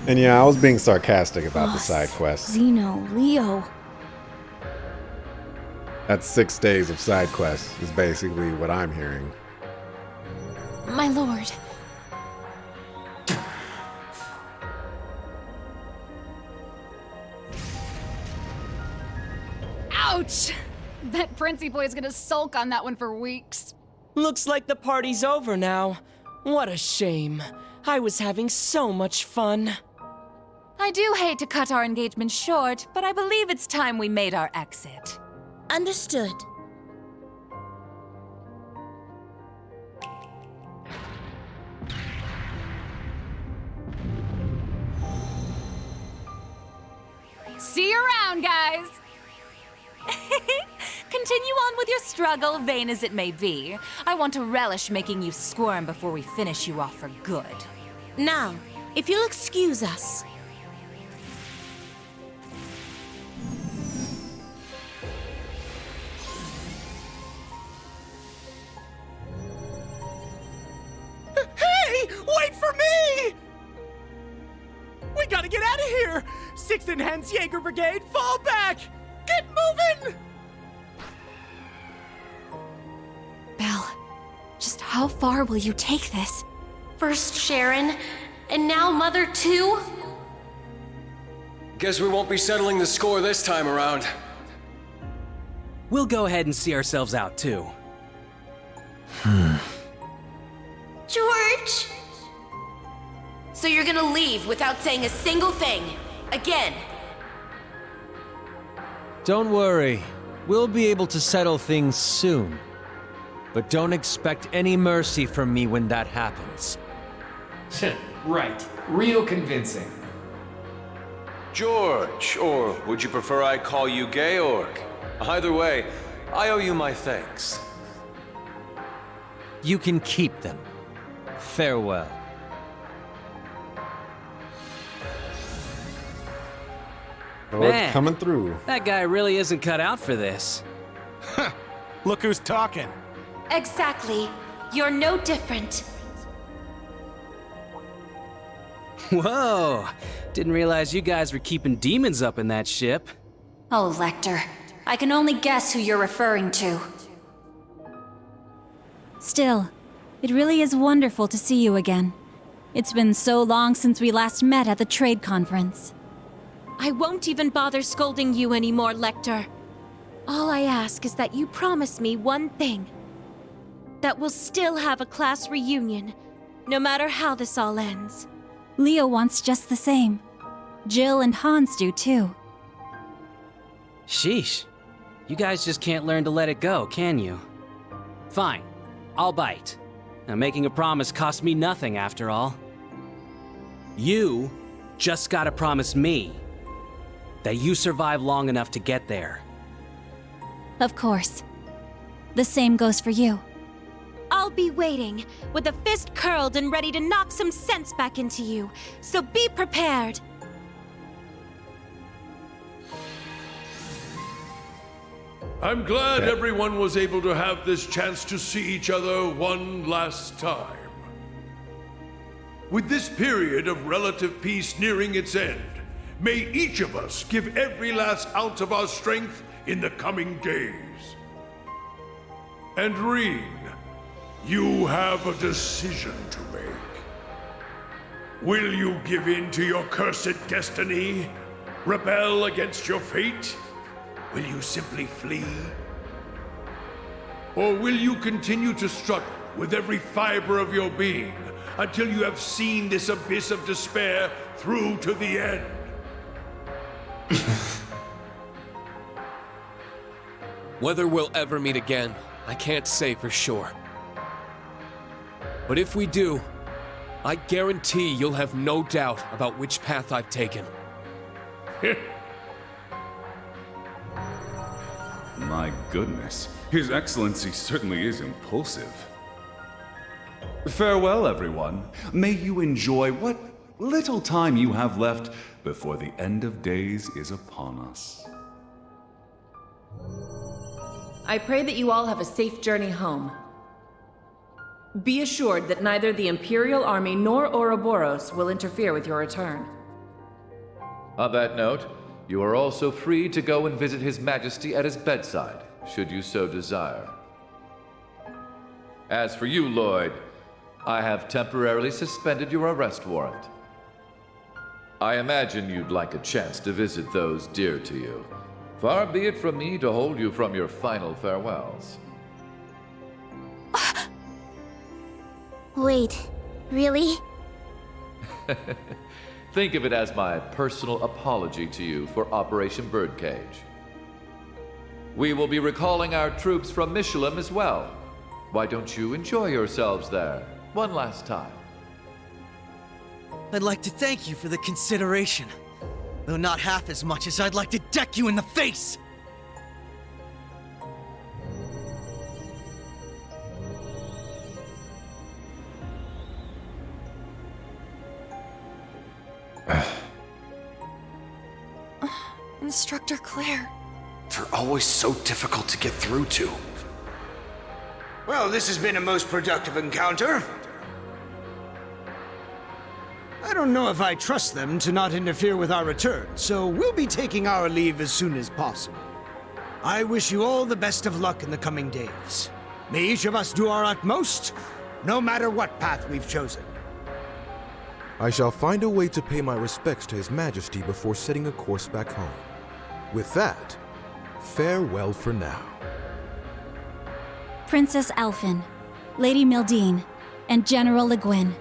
[SPEAKER 11] And yeah, I was being sarcastic about the side quests.
[SPEAKER 27] Zeno, Leo.
[SPEAKER 11] That's 6 days of side quests, is basically what I'm hearing.
[SPEAKER 8] My lord.
[SPEAKER 15] Ouch! Bet Princey Boy's gonna sulk on that one for weeks.
[SPEAKER 4] Looks like the party's over now. What a shame. I was having so much fun.
[SPEAKER 24] I do hate to cut our engagement short, but I believe it's time we made our exit.
[SPEAKER 13] Understood.
[SPEAKER 24] See you around, guys! Continue on with your struggle, vain as it may be. I want to relish making you squirm before we finish you off for good.
[SPEAKER 13] Now, if you'll excuse us.
[SPEAKER 2] Hey! Wait for me! We gotta get out of here! 6th Enhanced Jaeger Brigade, fall back! Get moving!
[SPEAKER 8] Belle, just how far will you take this? First Sharon, and now Mother too?
[SPEAKER 3] Guess we won't be settling the score this time around.
[SPEAKER 2] We'll go ahead and see ourselves out, too.
[SPEAKER 8] George!
[SPEAKER 13] So you're gonna leave without saying a single thing. Again.
[SPEAKER 7] Don't worry. We'll be able to settle things soon. But don't expect any mercy from me when that happens.
[SPEAKER 10] Right. Real convincing.
[SPEAKER 14] George, or would you prefer I call you Georg? Either way, I owe you my thanks.
[SPEAKER 7] You can keep them. Farewell.
[SPEAKER 11] Man, coming through.
[SPEAKER 18] That guy really isn't cut out for this.
[SPEAKER 2] Look who's talking.
[SPEAKER 8] Exactly. You're no different.
[SPEAKER 18] Whoa! Didn't realize you guys were keeping demons up in that ship.
[SPEAKER 8] Oh, Lecter. I can only guess who you're referring to.
[SPEAKER 19] Still, it really is wonderful to see you again. It's been so long since we last met at the trade conference.
[SPEAKER 21] I won't even bother scolding you anymore, Lecter. All I ask is that you promise me one thing. That we'll still have a class reunion, no matter how this all ends.
[SPEAKER 19] Leo wants just the same. Jill and Hans do too.
[SPEAKER 18] Sheesh. You guys just can't learn to let it go, can you? Fine. I'll bite. Now, making a promise costs me nothing, after all. You just gotta promise me that you survive long enough to get there.
[SPEAKER 19] Of course. The same goes for you.
[SPEAKER 21] I'll be waiting, with a fist curled and ready to knock some sense back into you, so be prepared.
[SPEAKER 5] I'm glad everyone was able to have this chance to see each other one last time. With this period of relative peace nearing its end, may each of us give every last ounce of our strength in the coming days. And Rean, you have a decision to make. Will you give in to your cursed destiny? Rebel against your fate? Will you simply flee? Or will you continue to struggle with every fiber of your being until you have seen this abyss of despair through to the end?
[SPEAKER 3] Whether we'll ever meet again, I can't say for sure. But if we do, I guarantee you'll have no doubt about which path I've taken.
[SPEAKER 23] My goodness, His Excellency certainly is impulsive. Farewell, everyone. May you enjoy what little time you have left before the end of days is upon us.
[SPEAKER 6] I pray that you all have a safe journey home. Be assured that neither the Imperial Army nor Ouroboros will interfere with your return.
[SPEAKER 25] On that note, you are also free to go and visit His Majesty at his bedside, should you so desire. As for you, Lloyd, I have temporarily suspended your arrest warrant. I imagine you'd like a chance to visit those dear to you. Far be it from me to hold you from your final farewells.
[SPEAKER 1] Wait, really?
[SPEAKER 25] Think of it as my personal apology to you for Operation Birdcage. We will be recalling our troops from Michelin as well. Why don't you enjoy yourselves there one last time?
[SPEAKER 2] I'd like to thank you for the consideration, though not half as much as I'd like to deck you in the face!
[SPEAKER 9] Instructor Claire.
[SPEAKER 26] They're always so difficult to get through to. Well, this has been a most productive encounter.
[SPEAKER 2] I don't know if I trust them to not interfere with our return, so we'll be taking our leave as soon as possible. I wish you all the best of luck in the coming days. May each of us do our utmost, no matter what path we've chosen.
[SPEAKER 28] I shall find a way to pay my respects to His Majesty before setting a course back home. With that, farewell for now.
[SPEAKER 19] Princess Alphen, Lady Mildine, and General Le Guin,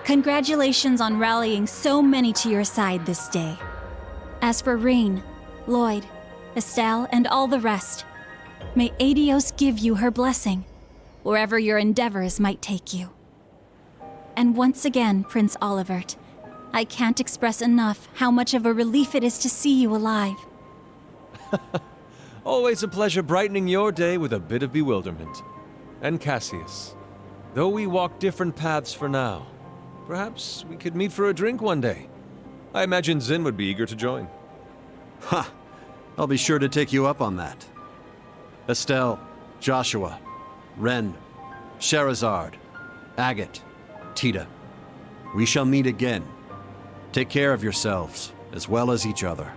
[SPEAKER 19] congratulations on rallying so many to your side this day. As for Rean, Lloyd, Estelle, and all the rest. May Aidios give you her blessing, wherever your endeavors might take you. And once again, Prince Olivert, I can't express enough how much of a relief it is to see you alive.
[SPEAKER 7] Always a pleasure brightening your day with a bit of bewilderment. And Cassius, though we walk different paths for now, perhaps we could meet for a drink one day. I imagine Zin would be eager to join.
[SPEAKER 4] Ha! I'll be sure to take you up on that. Estelle, Joshua, Ren, Sherazard, Agate, Tita. We shall meet again. Take care of yourselves, as well as each other.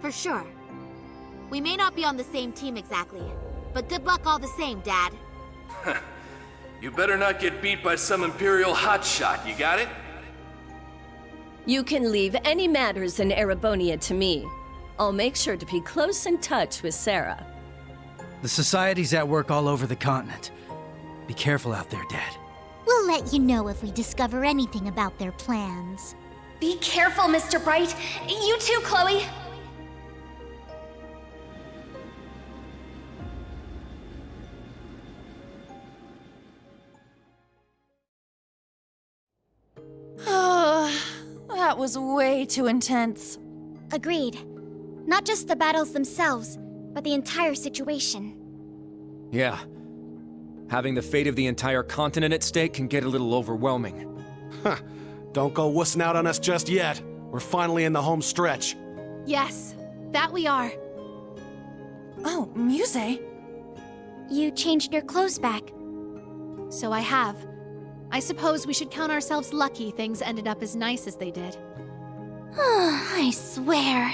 [SPEAKER 12] For sure. We may not be on the same team exactly, but good luck all the same, Dad.
[SPEAKER 15] You better not get beat by some Imperial hotshot, you got it?
[SPEAKER 16] You can leave any matters in Erebonia to me. I'll make sure to be close in touch with Sarah.
[SPEAKER 17] The Society's at work all over the continent. Be careful out there, Dad.
[SPEAKER 1] We'll let you know if we discover anything about their plans.
[SPEAKER 8] Be careful, Mr. Bright. You too, Chloe.
[SPEAKER 24] That was way too intense.
[SPEAKER 8] Agreed. Not just the battles themselves, but the entire situation.
[SPEAKER 20] Yeah. Having the fate of the entire continent at stake can get a little overwhelming.
[SPEAKER 22] Huh. Don't go wussing out on us just yet. We're finally in the home stretch.
[SPEAKER 24] Yes, that we are. Oh, Muse.
[SPEAKER 8] You changed your clothes back.
[SPEAKER 27] So I have. I suppose we should count ourselves lucky things ended up as nice as they did.
[SPEAKER 8] I swear.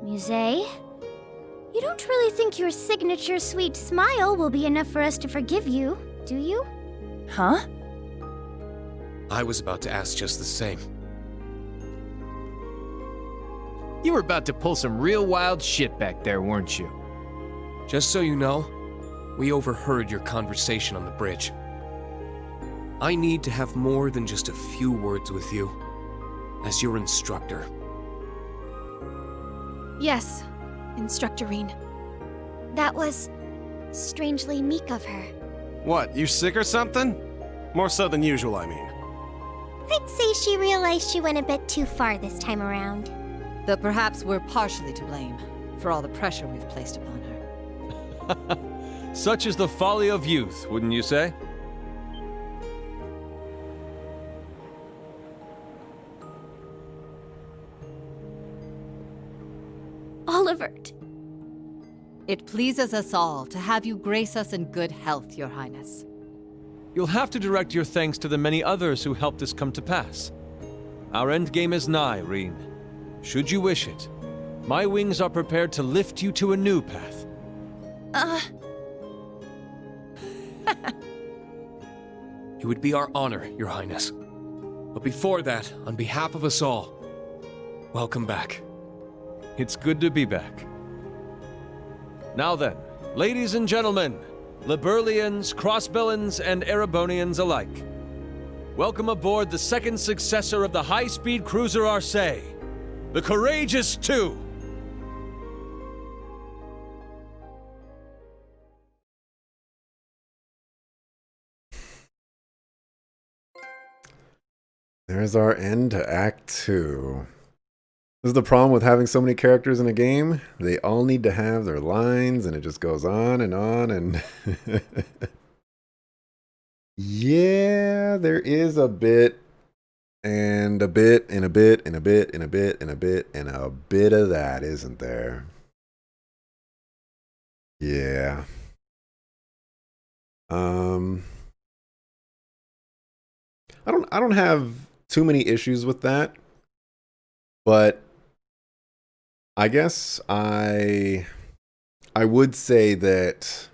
[SPEAKER 8] Muse, you don't really think your signature sweet smile will be enough for us to forgive you, do you?
[SPEAKER 24] Huh?
[SPEAKER 3] I was about to ask just the same.
[SPEAKER 10] You were about to pull some real wild shit back there, weren't you?
[SPEAKER 3] Just so you know, we overheard your conversation on the bridge. I need to have more than just a few words with you, as your instructor.
[SPEAKER 27] Yes, Instructorine.
[SPEAKER 8] That was strangely meek of her.
[SPEAKER 22] What, you sick or something? More so than usual, I mean.
[SPEAKER 1] I'd say she realized she went a bit too far this time around.
[SPEAKER 29] Though perhaps we're partially to blame for all the pressure we've placed upon her.
[SPEAKER 7] Such is the folly of youth, wouldn't you say?
[SPEAKER 8] Olivert.
[SPEAKER 29] It pleases us all to have you grace us in good health, Your Highness.
[SPEAKER 7] You'll have to direct your thanks to the many others who helped this come to pass. Our endgame is nigh, Reen. Should you wish it, my wings are prepared to lift you to a new path.
[SPEAKER 3] It would be our honor, Your Highness. But before that, on behalf of us all, welcome back.
[SPEAKER 7] It's good to be back. Now then, ladies and gentlemen, Liberlians, Crossbellans, and Erebonians alike, welcome aboard the second successor of the high-speed cruiser Arcee, the Courageous II.
[SPEAKER 11] There's our end to Act 2. This is the problem with having so many characters in a game. They all need to have their lines, and it just goes on, and... Yeah, there is a bit, and a bit, and a bit, and a bit, and a bit, and a bit, and a bit of that, isn't there? Yeah. I don't have too many issues with that, but I guess I would say that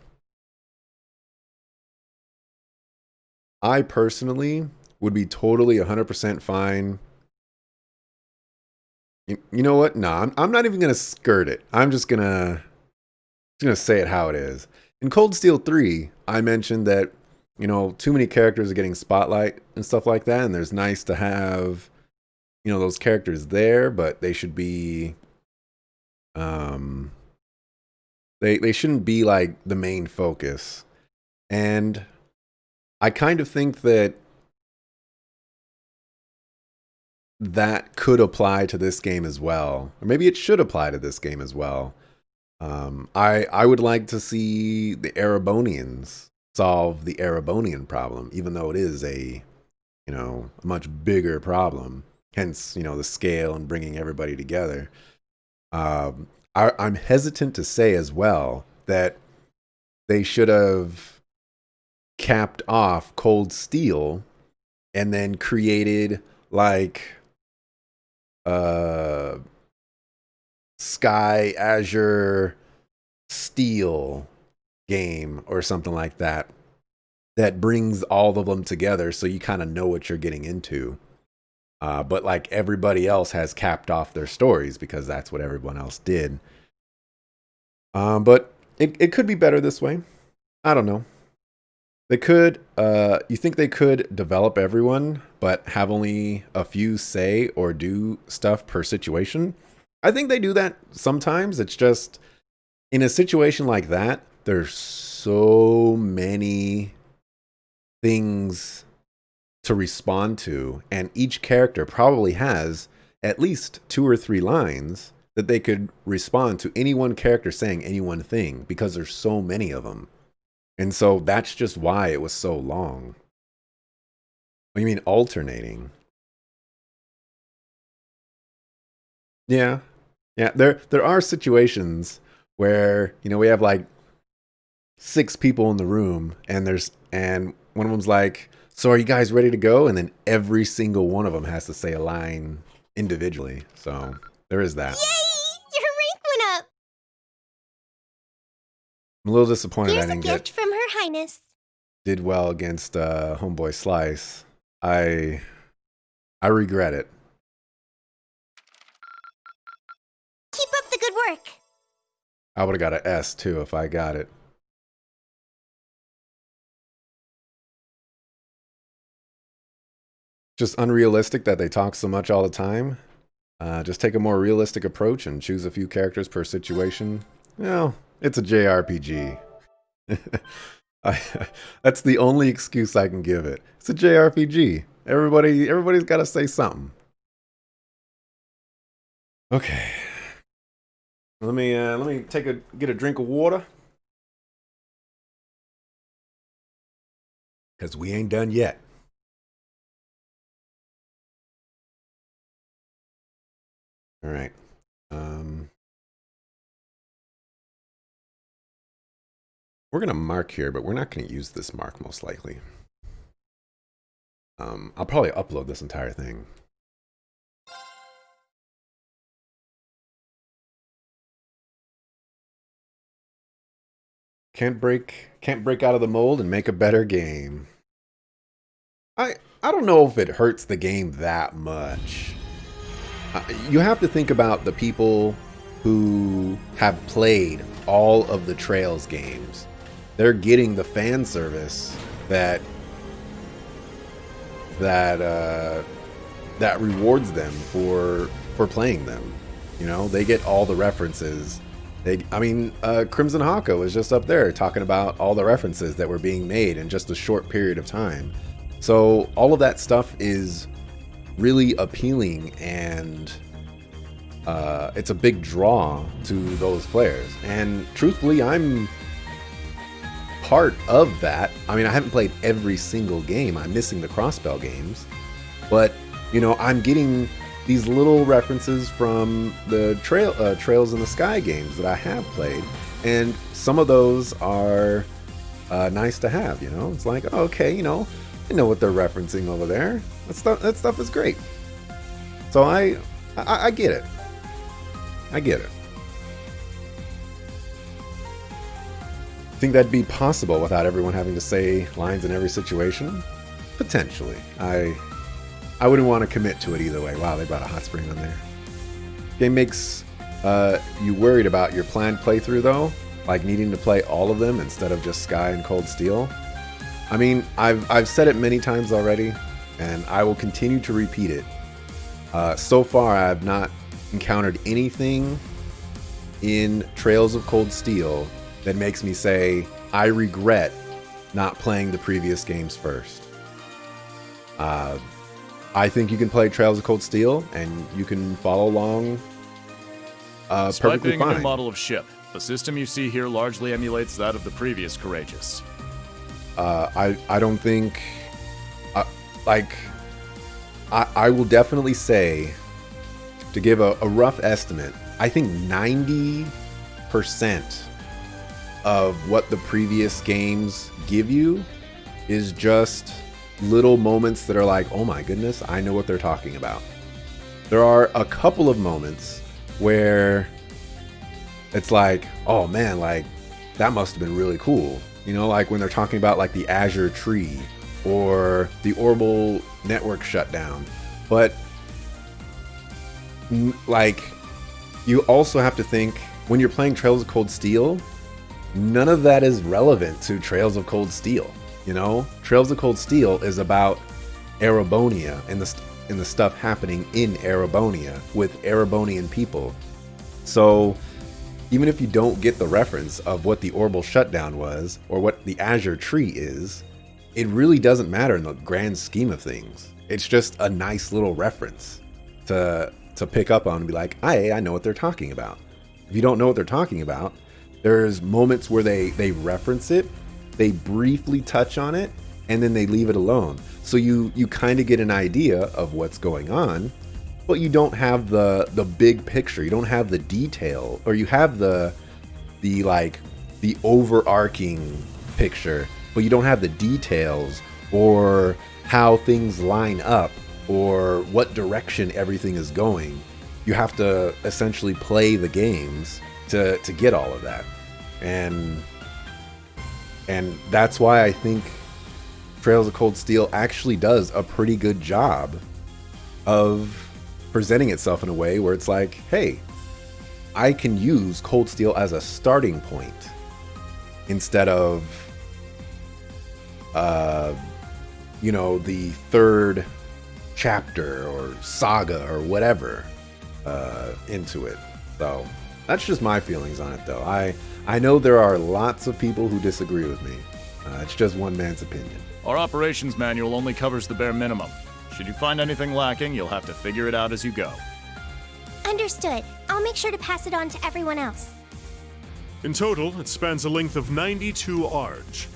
[SPEAKER 11] I personally would be totally 100% fine. You know what? No, I'm not even gonna skirt it. I'm just gonna say it how it is. In Cold Steel 3, I mentioned that, you know, too many characters are getting spotlight and stuff like that, and there's nice to have, you know, those characters there, but they should be They shouldn't be like the main focus. And I kind of think that could apply to this game as well. Or maybe it should apply to this game as well. I would like to see the Erebonians solve the Erebonian problem, even though it is a much bigger problem. Hence, the scale and bringing everybody together. I'm hesitant to say as well that they should have capped off Cold Steel and then created like Sky Azure Steel game or something like that brings all of them together so you kind of know what you're getting into. But like everybody else has capped off their stories because that's what everyone else did. But it could be better this way. I don't know. They could, you think they could develop everyone, but have only a few say or do stuff per situation? I think they do that sometimes. It's just, in a situation like that, there's so many things to respond to, and each character probably has at least 2 or 3 lines that they could respond to any one character saying any one thing, because there's so many of them. And so that's just why it was so long. What do you mean alternating? Yeah. There are situations where, we have like 6 people in the room, and one of them's like, "So are you guys ready to go?" And then every single one of them has to say a line individually. So there is that.
[SPEAKER 8] Yay! Your rank went up!
[SPEAKER 11] I'm a little disappointed
[SPEAKER 8] Here's
[SPEAKER 11] I didn't
[SPEAKER 8] a gift from Her Highness.
[SPEAKER 11] did well against Homeboy Slice. I regret it.
[SPEAKER 8] Keep up the good work.
[SPEAKER 11] I would have got an S too if I got it. Just unrealistic that they talk so much all the time. Just take a more realistic approach and choose a few characters per situation. It's a JRPG. That's the only excuse I can give it. It's a JRPG. Everybody's got to say something. Okay. Let me get a drink of water. Because we ain't done yet. All right. We're going to mark here, but we're not going to use this mark most likely. I'll probably upload this entire thing. Can't break out of the mold and make a better game. I don't know if it hurts the game that much. You have to think about the people who have played all of the Trails games. They're getting the fan service that rewards them for playing them. They get all the references. Crimson Hako was just up there talking about all the references that were being made in just a short period of time. So all of that stuff is really appealing, and it's a big draw to those players. And truthfully, I'm part of that. I haven't played every single game. I'm missing the Crossbell games, but I'm getting these little references from the Trails in the Sky games that I have played, and some of those are nice to have. It's like, oh, okay, I know what they're referencing over there. That stuff is great. So I get it. I get it. Think that'd be possible without everyone having to say lines in every situation? Potentially. I wouldn't want to commit to it either way. Wow, they brought a hot spring on there. Game makes you worried about your planned playthrough though, like needing to play all of them instead of just Sky and Cold Steel. I've said it many times already, and I will continue to repeat it. So far, I have not encountered anything in Trails of Cold Steel that makes me say I regret not playing the previous games first. I think you can play Trails of Cold Steel and you can follow along
[SPEAKER 5] Despite
[SPEAKER 11] perfectly
[SPEAKER 5] being a
[SPEAKER 11] fine.
[SPEAKER 5] new model of ship, the system you see here largely emulates that of the previous Courageous.
[SPEAKER 11] I don't think, I will definitely say, to give a rough estimate, I think 90% of what the previous games give you is just little moments that are like, oh my goodness, I know what they're talking about. There are a couple of moments where it's like, oh man, like that must have been really cool. You know, like when they're talking about like the Azure Tree or the Orbital network shutdown. But like, you also have to think when you're playing Trails of Cold Steel, none of that is relevant to Trails of Cold Steel. You know, Trails of Cold Steel is about Erebonia and the stuff happening in Erebonia with Erebonian people. So even if you don't get the reference of what the Orbital shutdown was or what the Azure Tree is, it really doesn't matter in the grand scheme of things. It's just a nice little reference to pick up on and be like, I know what they're talking about. If you don't know what they're talking about, there's moments where they reference it, they briefly touch on it, and then they leave it alone. So you kind of get an idea of what's going on, but you don't have the big picture. You don't have the detail, or you have the overarching picture, but you don't have the details or how things line up or what direction everything is going. You have to essentially play the games to get all of that. And that's why I think Trails of Cold Steel actually does a pretty good job of presenting itself in a way where it's like, hey, I can use Cold Steel as a starting point instead of, the third chapter or saga or whatever into it. So that's just my feelings on it, though. I know there are lots of people who disagree with me. It's just one man's opinion.
[SPEAKER 5] Our operations manual only covers the bare minimum. Should you find anything lacking, you'll have to figure it out as you go.
[SPEAKER 8] Understood. I'll make sure to pass it on to everyone else.
[SPEAKER 6] In total, it spans a length of 92 Arge,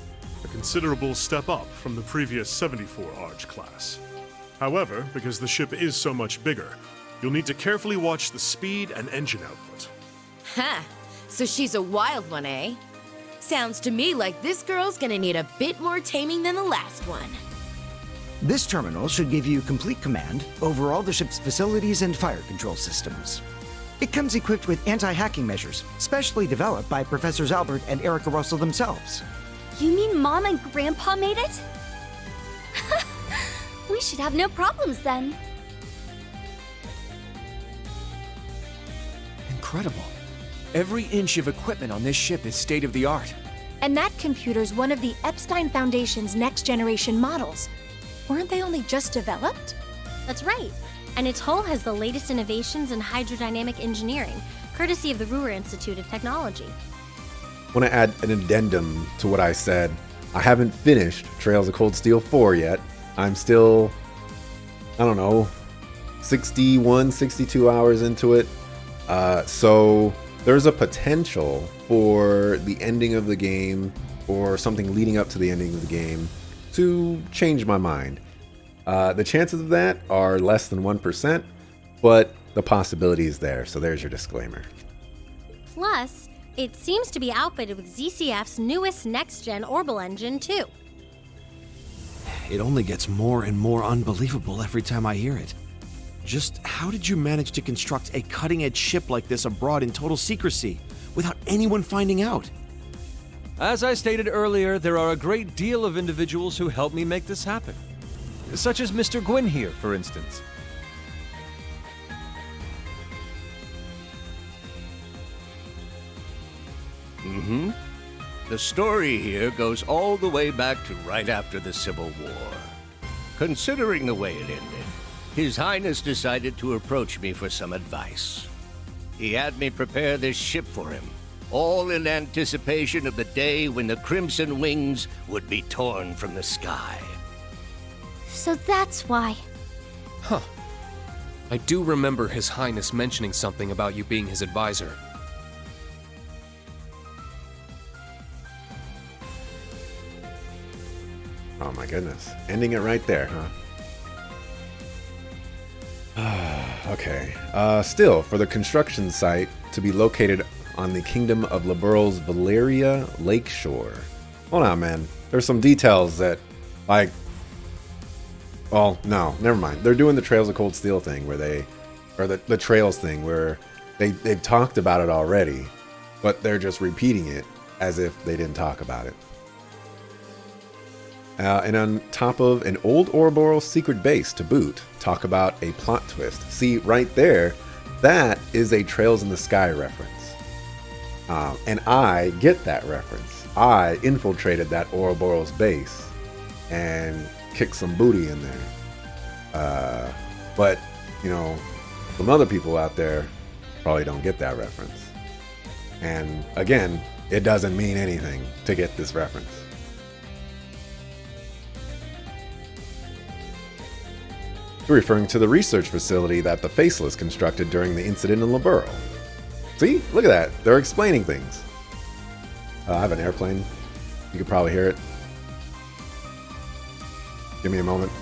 [SPEAKER 6] a considerable step up from the previous 74 Arge class. However, because the ship is so much bigger, you'll need to carefully watch the speed and engine output.
[SPEAKER 9] Ha! So she's a wild one, eh? Sounds to me like this girl's gonna need a bit more taming than the last one.
[SPEAKER 13] This terminal should give you complete command over all the ship's facilities and fire control systems. It comes equipped with anti-hacking measures, specially developed by Professors Albert and Erica Russell themselves.
[SPEAKER 14] You mean Mom and Grandpa made it? We should have no problems then.
[SPEAKER 20] Incredible. Every inch of equipment on this ship is state-of-the-art.
[SPEAKER 27] And that computer's one of the Epstein Foundation's next-generation models. Weren't they only just developed?
[SPEAKER 18] That's right. And its hull has the latest innovations in hydrodynamic engineering, courtesy of the Ruhr Institute of Technology.
[SPEAKER 11] I want to add an addendum to what I said. I haven't finished Trails of Cold Steel 4 yet. I'm still, 61, 62 hours into it. So there's a potential for the ending of the game or something leading up to the ending of the game to change my mind. The chances of that are less than 1%, but the possibility is there. So there's your disclaimer.
[SPEAKER 18] Plus, it seems to be outfitted with ZCF's newest next-gen Orbital engine, too.
[SPEAKER 21] It only gets more and more unbelievable every time I hear it. Just how did you manage to construct a cutting-edge ship like this abroad in total secrecy, without anyone finding out?
[SPEAKER 7] As I stated earlier, there are a great deal of individuals who helped me make this happen. Such as Mr. Gwyn here, for instance.
[SPEAKER 23] Mm-hmm. The story here goes all the way back to right after the Civil War. Considering the way it ended, His Highness decided to approach me for some advice. He had me prepare this ship for him, all in anticipation of the day when the Crimson Wings would be torn from the sky.
[SPEAKER 18] So that's why.
[SPEAKER 3] Huh. I do remember His Highness mentioning something about you being his advisor.
[SPEAKER 11] Oh my goodness. Ending it right there, huh? Okay. Still, for the construction site to be located on the Kingdom of Liberl's Valeria Lakeshore. Hold on, man. There's some details that, like... Well, no, never mind. They're doing the Trails of Cold Steel thing where they... Or the Trails thing where they've talked about it already, but they're just repeating it as if they didn't talk about it. And on top of an old Ouroboros secret base to boot, talk about a plot twist. See, right there, that is a Trails in the Sky reference. And I get that reference. I infiltrated that Ouroboros base and kicked some booty in there. But, you know, some other people out there probably don't get that reference. And again, it doesn't mean anything to get this reference. We're referring to the research facility that the Faceless constructed during the incident in Liberl. See? Look at that. They're explaining things. I have an airplane. You could probably hear it. Give me a moment.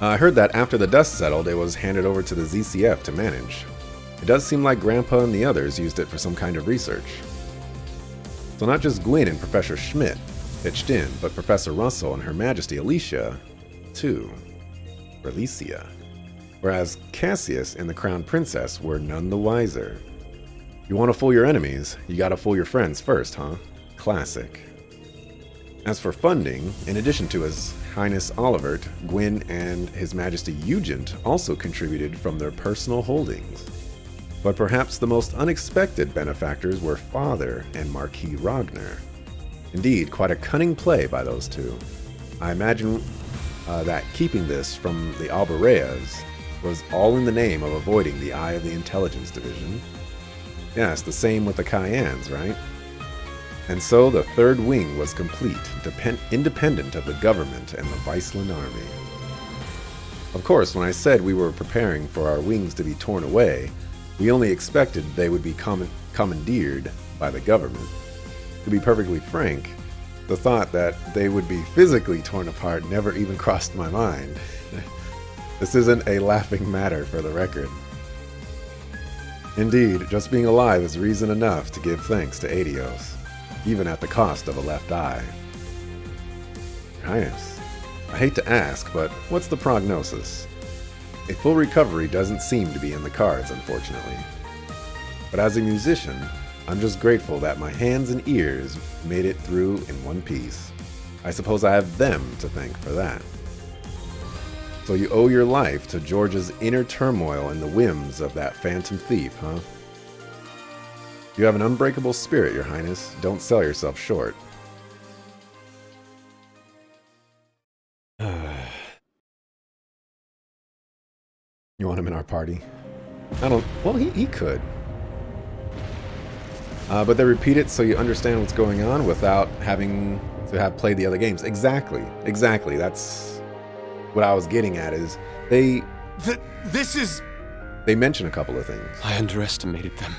[SPEAKER 11] I heard that after the dust settled, it was handed over to the ZCF to manage. It does seem like Grandpa and the others used it for some kind of research. So not just Gwyn and Professor Schmidt pitched in, but Professor Russell and Her Majesty Alicia, too. Or Alicia. Whereas Cassius and the Crown Princess were none the wiser. You want to fool your enemies, you gotta fool your friends first, huh? Classic. As for funding, in addition to His Highness Olivert, Gwyn and His Majesty Ugent also contributed from their personal holdings. But perhaps the most unexpected benefactors were Father and Marquis Ragnar. Indeed, quite a cunning play by those two. I imagine that keeping this from the Albareas was all in the name of avoiding the eye of the Intelligence Division. Yes, the same with the Cayennes, right? And so the Third Wing was complete, independent of the government and the Viceland army. Of course, when I said we were preparing for our wings to be torn away, we only expected they would be commandeered by the government. To be perfectly frank, the thought that they would be physically torn apart never even crossed my mind. This isn't a laughing matter, for the record. Indeed, just being alive is reason enough to give thanks to Aidios, even at the cost of a left eye. Your Highness, I hate to ask, but what's the prognosis? A full recovery doesn't seem to be in the cards, unfortunately. But as a musician, I'm just grateful that my hands and ears made it through in one piece. I suppose I have them to thank for that. So you owe your life to George's inner turmoil and the whims of that phantom thief, huh? You have an unbreakable spirit, Your Highness. Don't sell yourself short. You want him in our party? Well, he could. But they repeat it so you understand what's going on without having to have played the other games. Exactly. That's what I was getting at, is they mention a couple of things.
[SPEAKER 3] I underestimated them.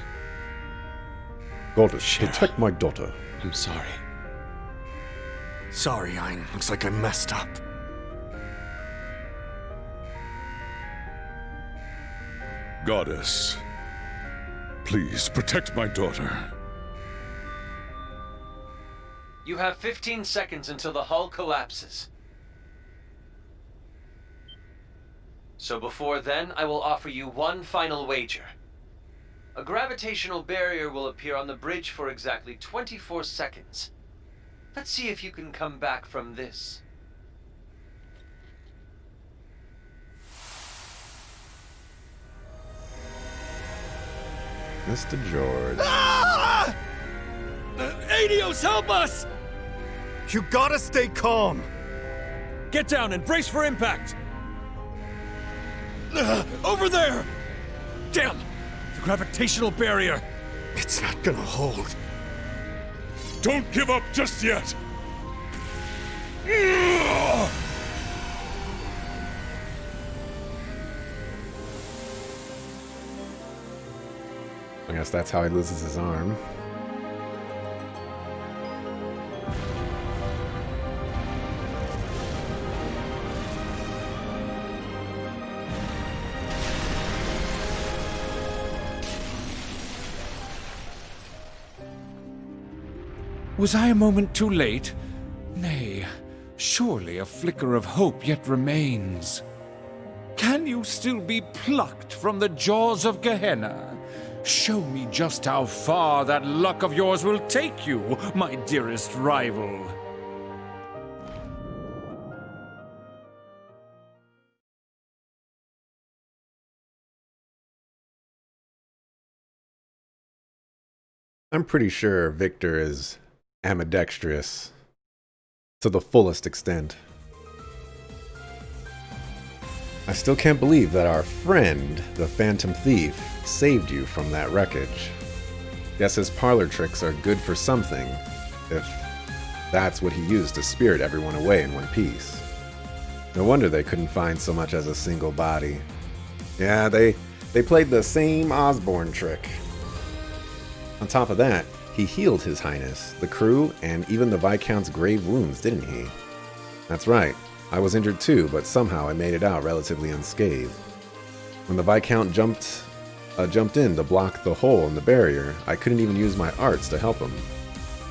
[SPEAKER 11] Goldus, protect my daughter.
[SPEAKER 3] I'm sorry.
[SPEAKER 2] Sorry, Ein. Looks like I messed up.
[SPEAKER 4] Goddess, please protect my daughter.
[SPEAKER 7] You have 15 seconds until the hull collapses. So before then, I will offer you one final wager. A gravitational barrier will appear on the bridge for exactly 24 seconds. Let's see if you can come back from this.
[SPEAKER 11] Mr. George.
[SPEAKER 2] Ah! Aidios, help us! You gotta stay calm.
[SPEAKER 20] Get down and brace for impact.
[SPEAKER 2] Over there!
[SPEAKER 22] Damn! The gravitational barrier!
[SPEAKER 2] It's not gonna hold.
[SPEAKER 4] Don't give up just yet!
[SPEAKER 11] I guess that's how he loses his arm.
[SPEAKER 12] Was I a moment too late? Nay, surely a flicker of hope yet remains. Can you still be plucked from the jaws of Gehenna? Show me just how far that luck of yours will take you, my dearest rival.
[SPEAKER 11] I'm pretty sure Victor is ambidextrous to the fullest extent. I still can't believe that our friend, the Phantom Thief, saved you from that wreckage. Guess his parlor tricks are good for something, if that's what he used to spirit everyone away in one piece. No wonder they couldn't find so much as a single body. Yeah, they played the same Osborn trick. On top of that, he healed His Highness, the crew, and even the Viscount's grave wounds, didn't he? That's right. I was injured too, but somehow I made it out relatively unscathed. When the Viscount jumped in to block the hole in the barrier, I couldn't even use my arts to help him.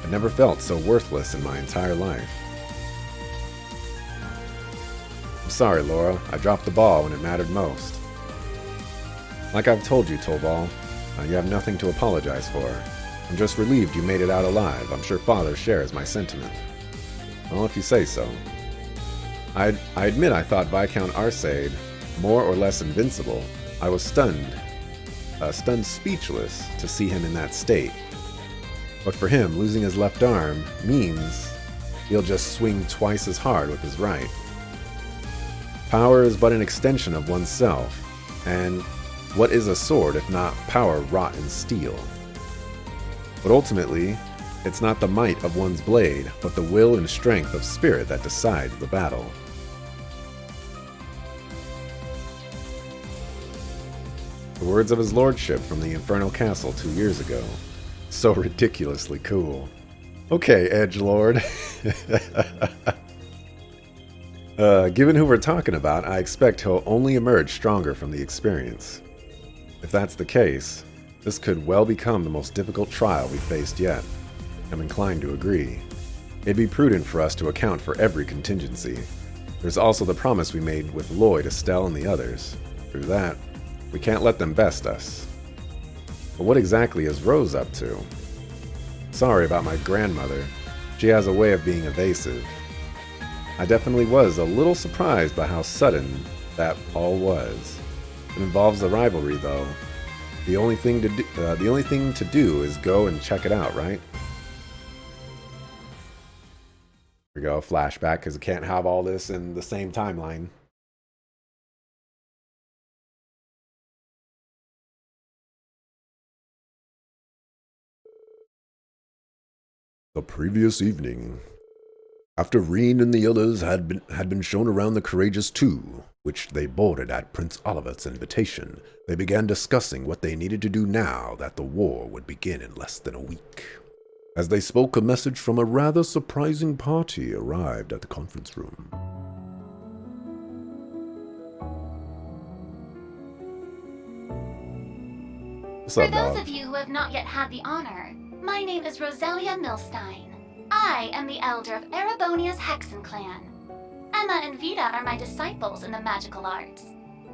[SPEAKER 11] I never felt so worthless in my entire life. I'm sorry, Laura. I dropped the ball when it mattered most. Like I've told you, Tolval, you have nothing to apologize for. I'm just relieved you made it out alive. I'm sure Father shares my sentiment. Well, if you say so. I admit I thought Viscount Arcade more or less invincible. I was stunned speechless to see him in that state. But for him, losing his left arm means he'll just swing twice as hard with his right. Power is but an extension of oneself, and what is a sword if not power wrought in steel? But ultimately, it's not the might of one's blade, but the will and strength of spirit that decides the battle. The words of his lordship from the Infernal Castle 2 years ago. So ridiculously cool. Okay, Edgelord. Given who we're talking about, I expect he'll only emerge stronger from the experience. If that's the case, this could well become the most difficult trial we've faced yet. I'm inclined to agree. It'd be prudent for us to account for every contingency. There's also the promise we made with Lloyd, Estelle, and the others. Through that, we can't let them best us. But what exactly is Rose up to? Sorry about my grandmother. She has a way of being evasive. I definitely was a little surprised by how sudden that all was. It involves a rivalry, though. The only thing to do is go and check it out, right? Here we go, flashback, because we can't have all this in the same timeline. The previous evening, after Reen and the others had been shown around the Courageous Two, which they boarded at Prince Olivet's invitation, they began discussing what they needed to do now that the war would begin in less than a week. As they spoke, a message from a rather surprising party arrived at the conference room. What's up,
[SPEAKER 8] For those
[SPEAKER 11] dog?
[SPEAKER 8] of you who have not yet had the honor, my name is Roselia Milstein. I am the elder of Erebonia's Hexen clan. Emma and Vita are my disciples in the magical arts.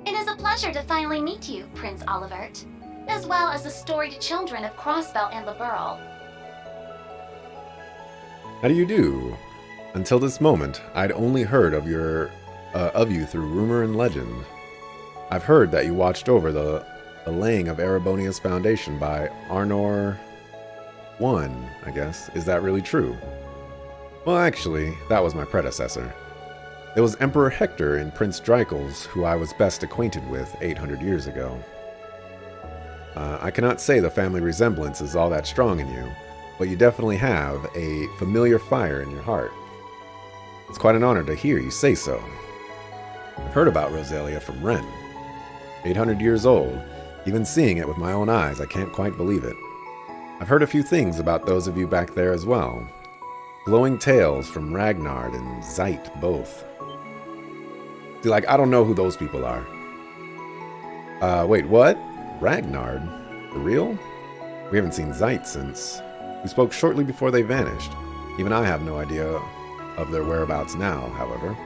[SPEAKER 8] It is a pleasure to finally meet you, Prince Olivert, as well as the storied children of Crossbell and Liberl.
[SPEAKER 11] How do you do? Until this moment, I'd only heard of you through rumor and legend. I've heard that you watched over the laying of Erebonia's foundation by Arnor I, I guess. Is that really true? Well, actually, that was my predecessor. It was Emperor Hector and Prince Dreichels who I was best acquainted with 800 years ago. I cannot say the family resemblance is all that strong in you, but you definitely have a familiar fire in your heart. It's quite an honor to hear you say so. I've heard about Rosalia from Ren. 800 years old, even seeing it with my own eyes, I can't quite believe it. I've heard a few things about those of you back there as well. Glowing tales from Ragnard and Zeit both. See, like, I don't know who those people are. Wait, what? Ragnard? For real? We haven't seen Zeit since. We spoke shortly before they vanished. Even I have no idea of their whereabouts now, however.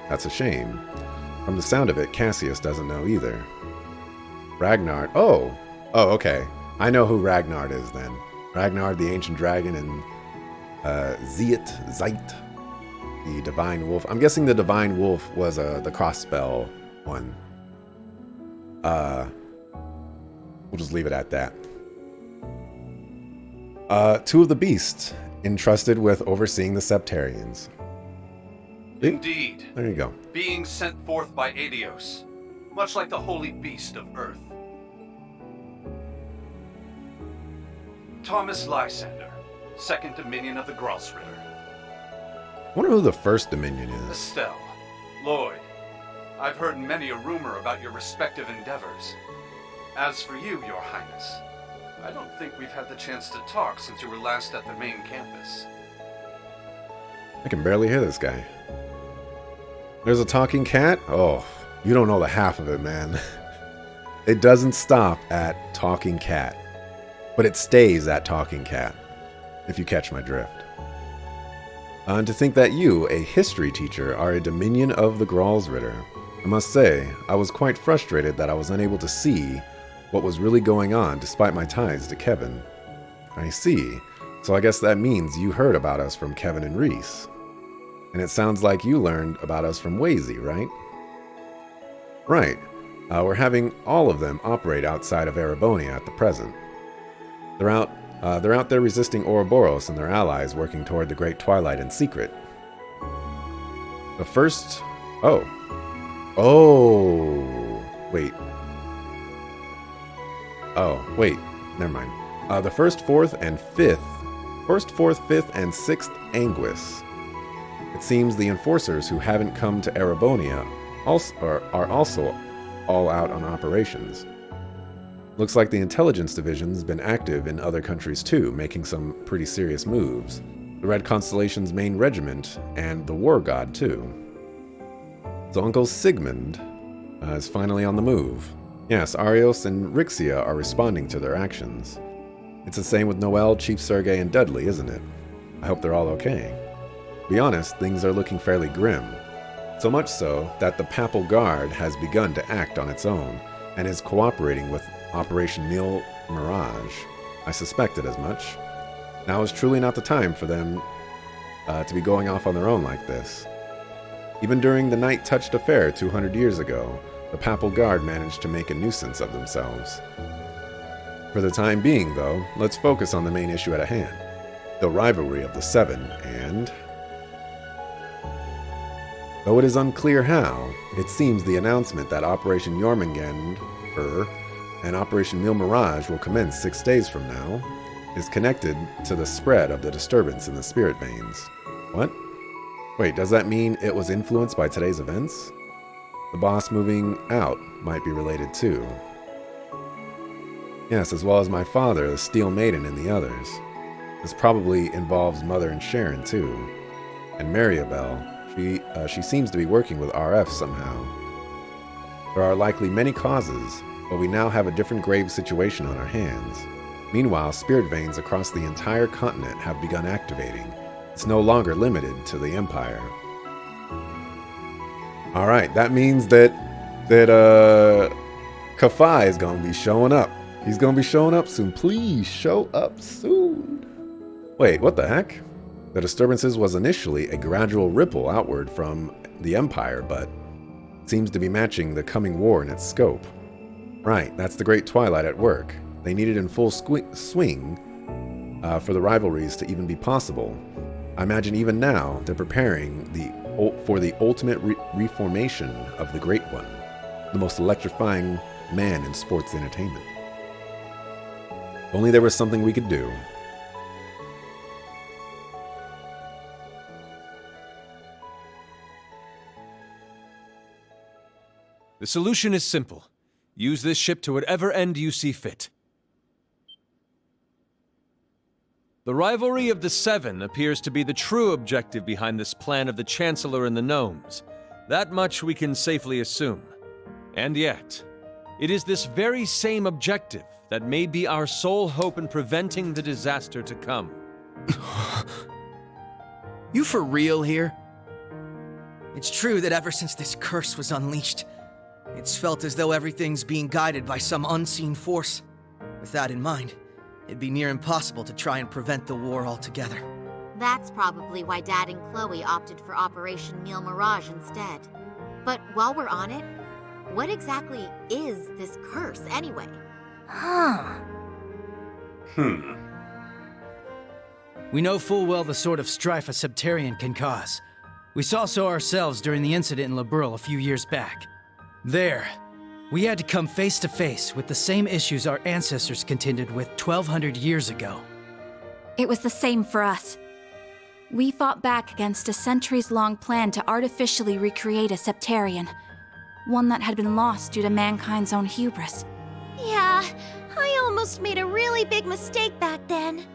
[SPEAKER 11] That's a shame. From the sound of it, Cassius doesn't know either. Ragnard. Oh, okay. I know who Ragnard is then. Ragnard, the ancient dragon, and Zeit, the divine wolf. I'm guessing the divine wolf was the crossspell one. We'll just leave it at that. Two of the beasts entrusted with overseeing the Septarians.
[SPEAKER 10] Indeed.
[SPEAKER 11] There you go.
[SPEAKER 10] Being sent forth by Adios, much like the holy beast of Earth. Thomas Lysander, second Dominion of the Grosritter.
[SPEAKER 11] I wonder who the first Dominion is.
[SPEAKER 10] Estelle, Lloyd, I've heard many a rumor about your respective endeavors. As for you, Your Highness, I don't think we've had the chance to talk since you were last at the main campus.
[SPEAKER 11] I can barely hear this guy. There's a talking cat? Oh, you don't know the half of it, man. It doesn't stop at talking cat, but it stays at talking cat, if you catch my drift. And to think that you, a history teacher, are a Dominion of the Gralsritter. I must say, I was quite frustrated that I was unable to see what was really going on despite my ties to Kevin. I see. So I guess that means you heard about us from Kevin and Reese. And it sounds like you learned about us from Wazy, right? Right. We're having all of them operate outside of Erebonia at the present. They're out there resisting Ouroboros and their allies working toward the Great Twilight in secret. The first... Oh, wait. Oh, wait. Never mind. The first, fourth, and fifth, and sixth Anguis. It seems the enforcers who haven't come to Erebonia are also all out on operations. Looks like the intelligence division's been active in other countries too, making some pretty serious moves. The Red Constellation's main regiment, and the War God too. So Uncle Sigmund is finally on the move. Yes, Arios and Rixia are responding to their actions. It's the same with Noel, Chief Sergei, and Dudley, isn't it? I hope they're all okay. To be honest, things are looking fairly grim. So much so that the Papal Guard has begun to act on its own, and is cooperating with Operation Mille Mirage. I suspected as much. Now is truly not the time for them to be going off on their own like this. Even during the Night Touched affair 200 years ago, the Papal Guard managed to make a nuisance of themselves. For the time being, though, let's focus on the main issue at hand. The rivalry of the Seven, and... Though it is unclear how, it seems the announcement that Operation Jormungand and Operation Mille Mirage will commence 6 days from now is connected to the spread of the disturbance in the spirit veins. What? Wait, does that mean it was influenced by today's events? The boss moving out might be related too. Yes, as well as my father, the Steel Maiden, and the others. This probably involves Mother and Sharon too. And Mariabelle, she seems to be working with RF somehow. There are likely many causes, but we now have a different grave situation on our hands. Meanwhile, spirit veins across the entire continent have begun activating. It's no longer limited to the Empire. Alright, that means that Kafai is gonna be showing up. He's gonna be showing up soon. Please show up soon. Wait, what the heck? The disturbances was initially a gradual ripple outward from the Empire, but seems to be matching the coming war in its scope. Right, that's the Great Twilight at work. They need it in full swing for the rivalries to even be possible. I imagine even now they're preparing for the ultimate reformation of the Great One, the most electrifying man in sports entertainment. If only there was something we could do.
[SPEAKER 7] The solution is simple. Use this ship to whatever end you see fit. The rivalry of the Seven appears to be the true objective behind this plan of the Chancellor and the Gnomes. That much we can safely assume. And yet, it is this very same objective that may be our sole hope in preventing the disaster to come.
[SPEAKER 1] You for real here? It's true that ever since this curse was unleashed, it's felt as though everything's being guided by some unseen force. With that in mind, it'd be near impossible to try and prevent the war altogether.
[SPEAKER 15] That's probably why Dad and Chloe opted for Operation Meal Mirage instead. But while we're on it, what exactly is this curse anyway?
[SPEAKER 16] We know full well the sort of strife a Septarian can cause. We saw so ourselves during the incident in Liberl a few years back. There, we had to come face to face with the same issues our ancestors contended with 1,200 years ago.
[SPEAKER 27] It was the same for us. We fought back against a centuries-long plan to artificially recreate a Septarian. One that had been lost due to mankind's own hubris.
[SPEAKER 8] Yeah, I almost made a really big mistake back then.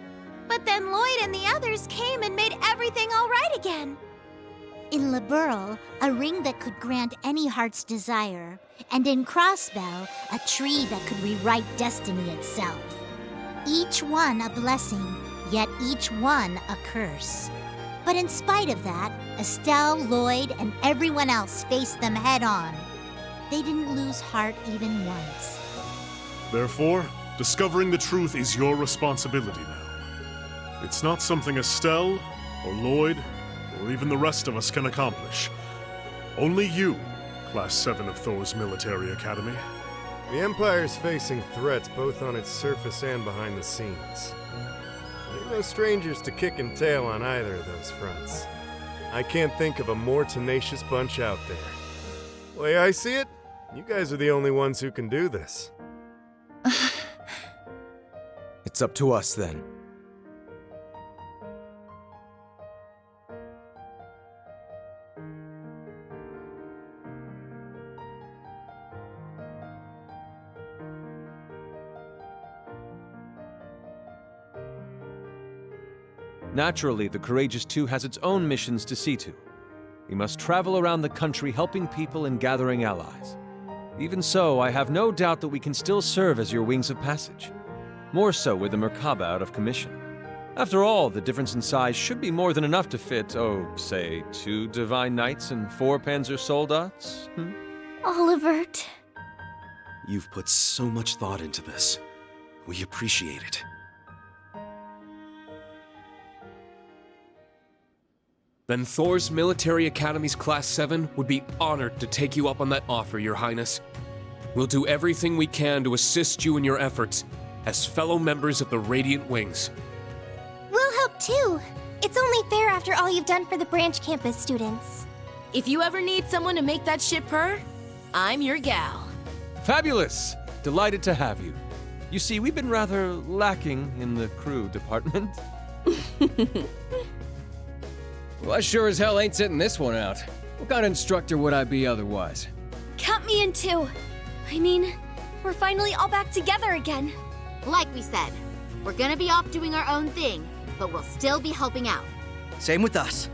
[SPEAKER 8] But then Lloyd and the others came and made everything all right again.
[SPEAKER 15] In Liberl, a ring that could grant any heart's desire, and in Crossbell, a tree that could rewrite destiny itself. Each one a blessing, yet each one a curse. But in spite of that, Estelle, Lloyd, and everyone else faced them head-on. They didn't lose heart even once.
[SPEAKER 6] Therefore, discovering the truth is your responsibility now. It's not something Estelle, or Lloyd, or even the rest of us can accomplish. Only you, Class 7 of Thor's Military Academy.
[SPEAKER 17] The Empire's facing threats both on its surface and behind the scenes. You're no strangers to kicking tail on either of those fronts. I can't think of a more tenacious bunch out there. The way I see it, you guys are the only ones who can do this.
[SPEAKER 20] It's up to us then.
[SPEAKER 7] Naturally, the Courageous Two has its own missions to see to. We must travel around the country helping people and gathering allies. Even so, I have no doubt that we can still serve as your wings of passage. More so with the Merkaba out of commission. After all, the difference in size should be more than enough to fit, say, 2 Divine Knights and 4 Panzer Soldats?
[SPEAKER 14] Olivert.
[SPEAKER 21] You've put so much thought into this. We appreciate it.
[SPEAKER 3] Then Thor's Military Academy's Class 7 would be honored to take you up on that offer, Your Highness. We'll do everything we can to assist you in your efforts as fellow members of the Radiant Wings.
[SPEAKER 8] We'll help too. It's only fair after all you've done for the branch campus students.
[SPEAKER 9] If you ever need someone to make that ship purr, I'm your gal.
[SPEAKER 7] Fabulous! Delighted to have you. You see, we've been rather lacking in the crew department.
[SPEAKER 19] Well, I sure as hell ain't sitting this one out. What kind of instructor would I be otherwise?
[SPEAKER 14] Count me in too. I mean, we're finally all back together again.
[SPEAKER 15] Like we said, we're gonna be off doing our own thing, but we'll still be helping out.
[SPEAKER 1] Same with us.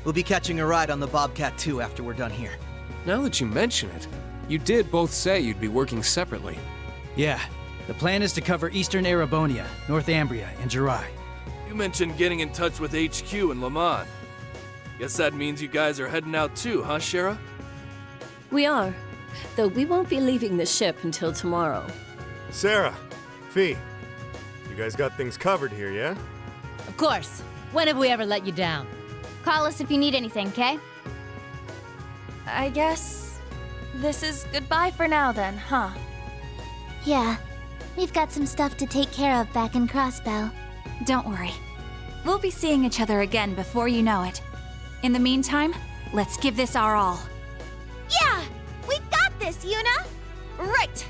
[SPEAKER 1] We'll be catching a ride on the Bobcat too after we're done here.
[SPEAKER 3] Now that you mention it, you did both say you'd be working separately.
[SPEAKER 16] Yeah, the plan is to cover Eastern Erebonia, North Ambria, and Jirai.
[SPEAKER 24] You mentioned getting in touch with HQ in Lamont. Guess that means you guys are heading out too, huh, Shara?
[SPEAKER 25] We are, though we won't be leaving the ship until tomorrow.
[SPEAKER 17] Sarah, Fee, you guys got things covered here, yeah?
[SPEAKER 26] Of course. When have we ever let you down?
[SPEAKER 14] Call us if you need anything, okay?
[SPEAKER 27] I guess this is goodbye for now then, huh?
[SPEAKER 8] Yeah, we've got some stuff to take care of back in Crossbell.
[SPEAKER 27] Don't worry. We'll be seeing each other again before you know it. In the meantime, Let's give this our all.
[SPEAKER 8] Yeah! We got this, Yuna!
[SPEAKER 9] Right!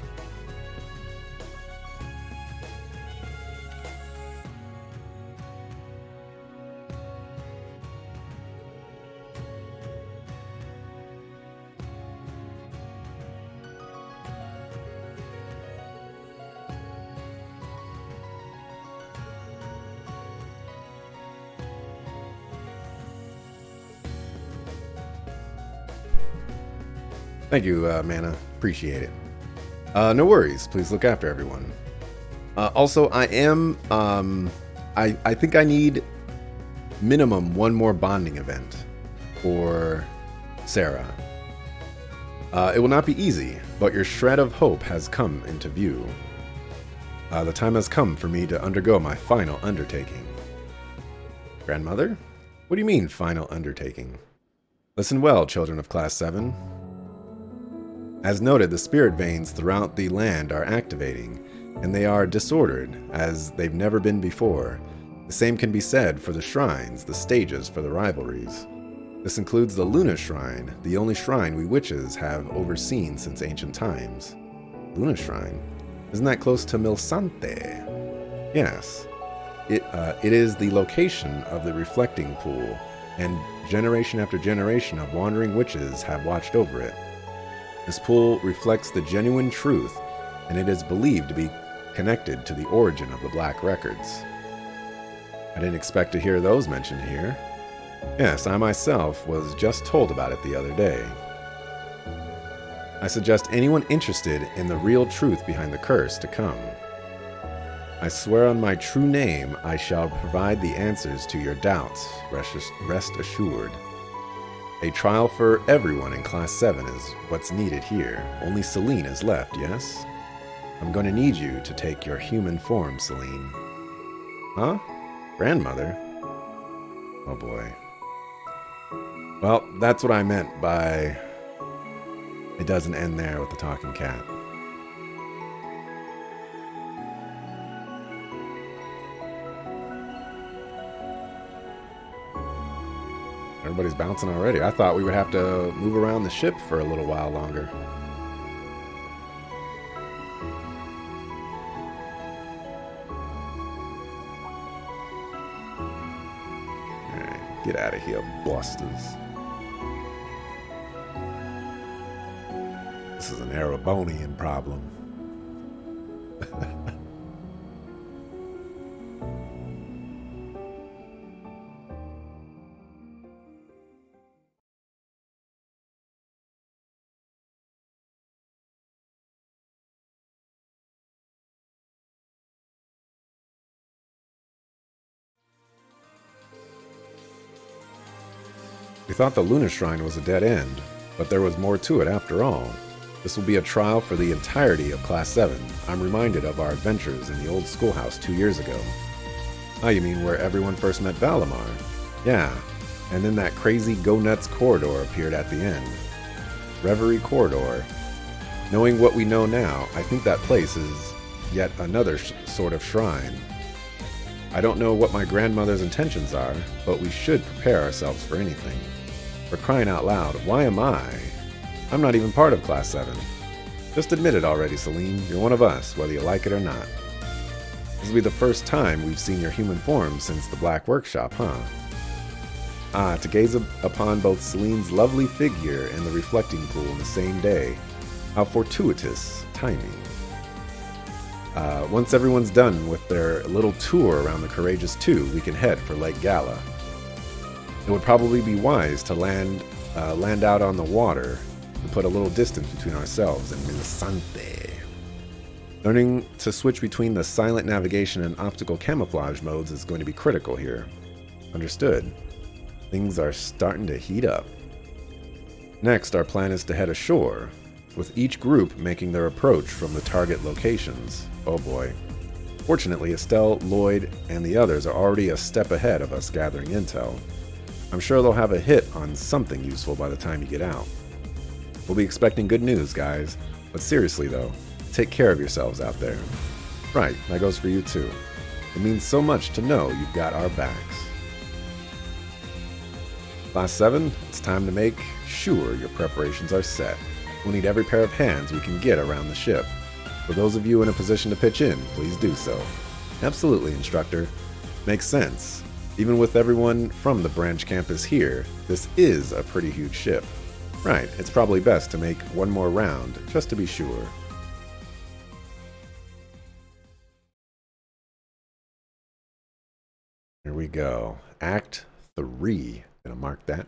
[SPEAKER 11] Thank you, Mana. Appreciate it. No worries. Please look after everyone. Also, I am... I think I need minimum one more bonding event for Sarah. It will not be easy, but your shred of hope has come into view. The time has come for me to undergo my final undertaking. Grandmother? What do you mean, final undertaking? Listen well, children of Class 7. As noted, the spirit veins throughout the land are activating, and they are disordered, as they've never been before. The same can be said for the shrines, the stages for the rivalries. This includes the Luna Shrine, the only shrine we witches have overseen since ancient times. Luna Shrine? Isn't that close to Milsante? Yes. It is the location of the reflecting pool, and generation after generation of wandering witches have watched over it. This pool reflects the genuine truth, and it is believed to be connected to the origin of the Black Records. I didn't expect to hear those mentioned here. Yes, I myself was just told about it the other day. I suggest anyone interested in the real truth behind the curse to come. I swear on my true name I shall provide the answers to your doubts, rest assured. A trial for everyone in Class 7 is what's needed here. Only Celine is left, yes? I'm going to need you to take your human form, Celine. Huh? Grandmother? Oh boy. Well, that's what I meant by... It doesn't end there with the talking cat. Everybody's bouncing already. I thought we would have to move around the ship for a little while longer. Alright, get out of here, busters. This is an Erebonian problem. We thought the Luna Shrine was a dead end, but there was more to it after all. This will be a trial for the entirety of Class 7. I'm reminded of our adventures in the old schoolhouse 2 years ago. Oh, you mean where everyone first met Valimar? Yeah, and then that crazy go-nuts corridor appeared at the end. Reverie Corridor. Knowing what we know now, I think that place is yet another sort of shrine. I don't know what my grandmother's intentions are, but we should prepare ourselves for anything. For crying out loud, why am I? I'm not even part of Class 7. Just admit it already, Celine. You're one of us, whether you like it or not. This will be the first time we've seen your human form since the Black Workshop, huh? Ah, to gaze upon both Celine's lovely figure and the reflecting pool in the same day. How fortuitous timing. Once everyone's done with their little tour around the Courageous 2, we can head for Lake Gala. It would probably be wise to land out on the water and put a little distance between ourselves and Milsante. Learning to switch between the silent navigation and optical camouflage modes is going to be critical here. Understood. Things are starting to heat up. Next, our plan is to head ashore, with each group making their approach from the target locations. Oh boy. Fortunately, Estelle, Lloyd, and the others are already a step ahead of us gathering intel. I'm sure they'll have a hit on something useful by the time you get out. We'll be expecting good news, guys. But seriously though, take care of yourselves out there. Right, that goes for you too. It means so much to know you've got our backs. Class 7, it's time to make sure your preparations are set. We'll need every pair of hands we can get around the ship. For those of you in a position to pitch in, please do so. Absolutely, Instructor. Makes sense. Even with everyone from the branch campus here, this is a pretty huge ship. Right, it's probably best to make one more round, just to be sure. Here we go. Act 3. Gonna mark that.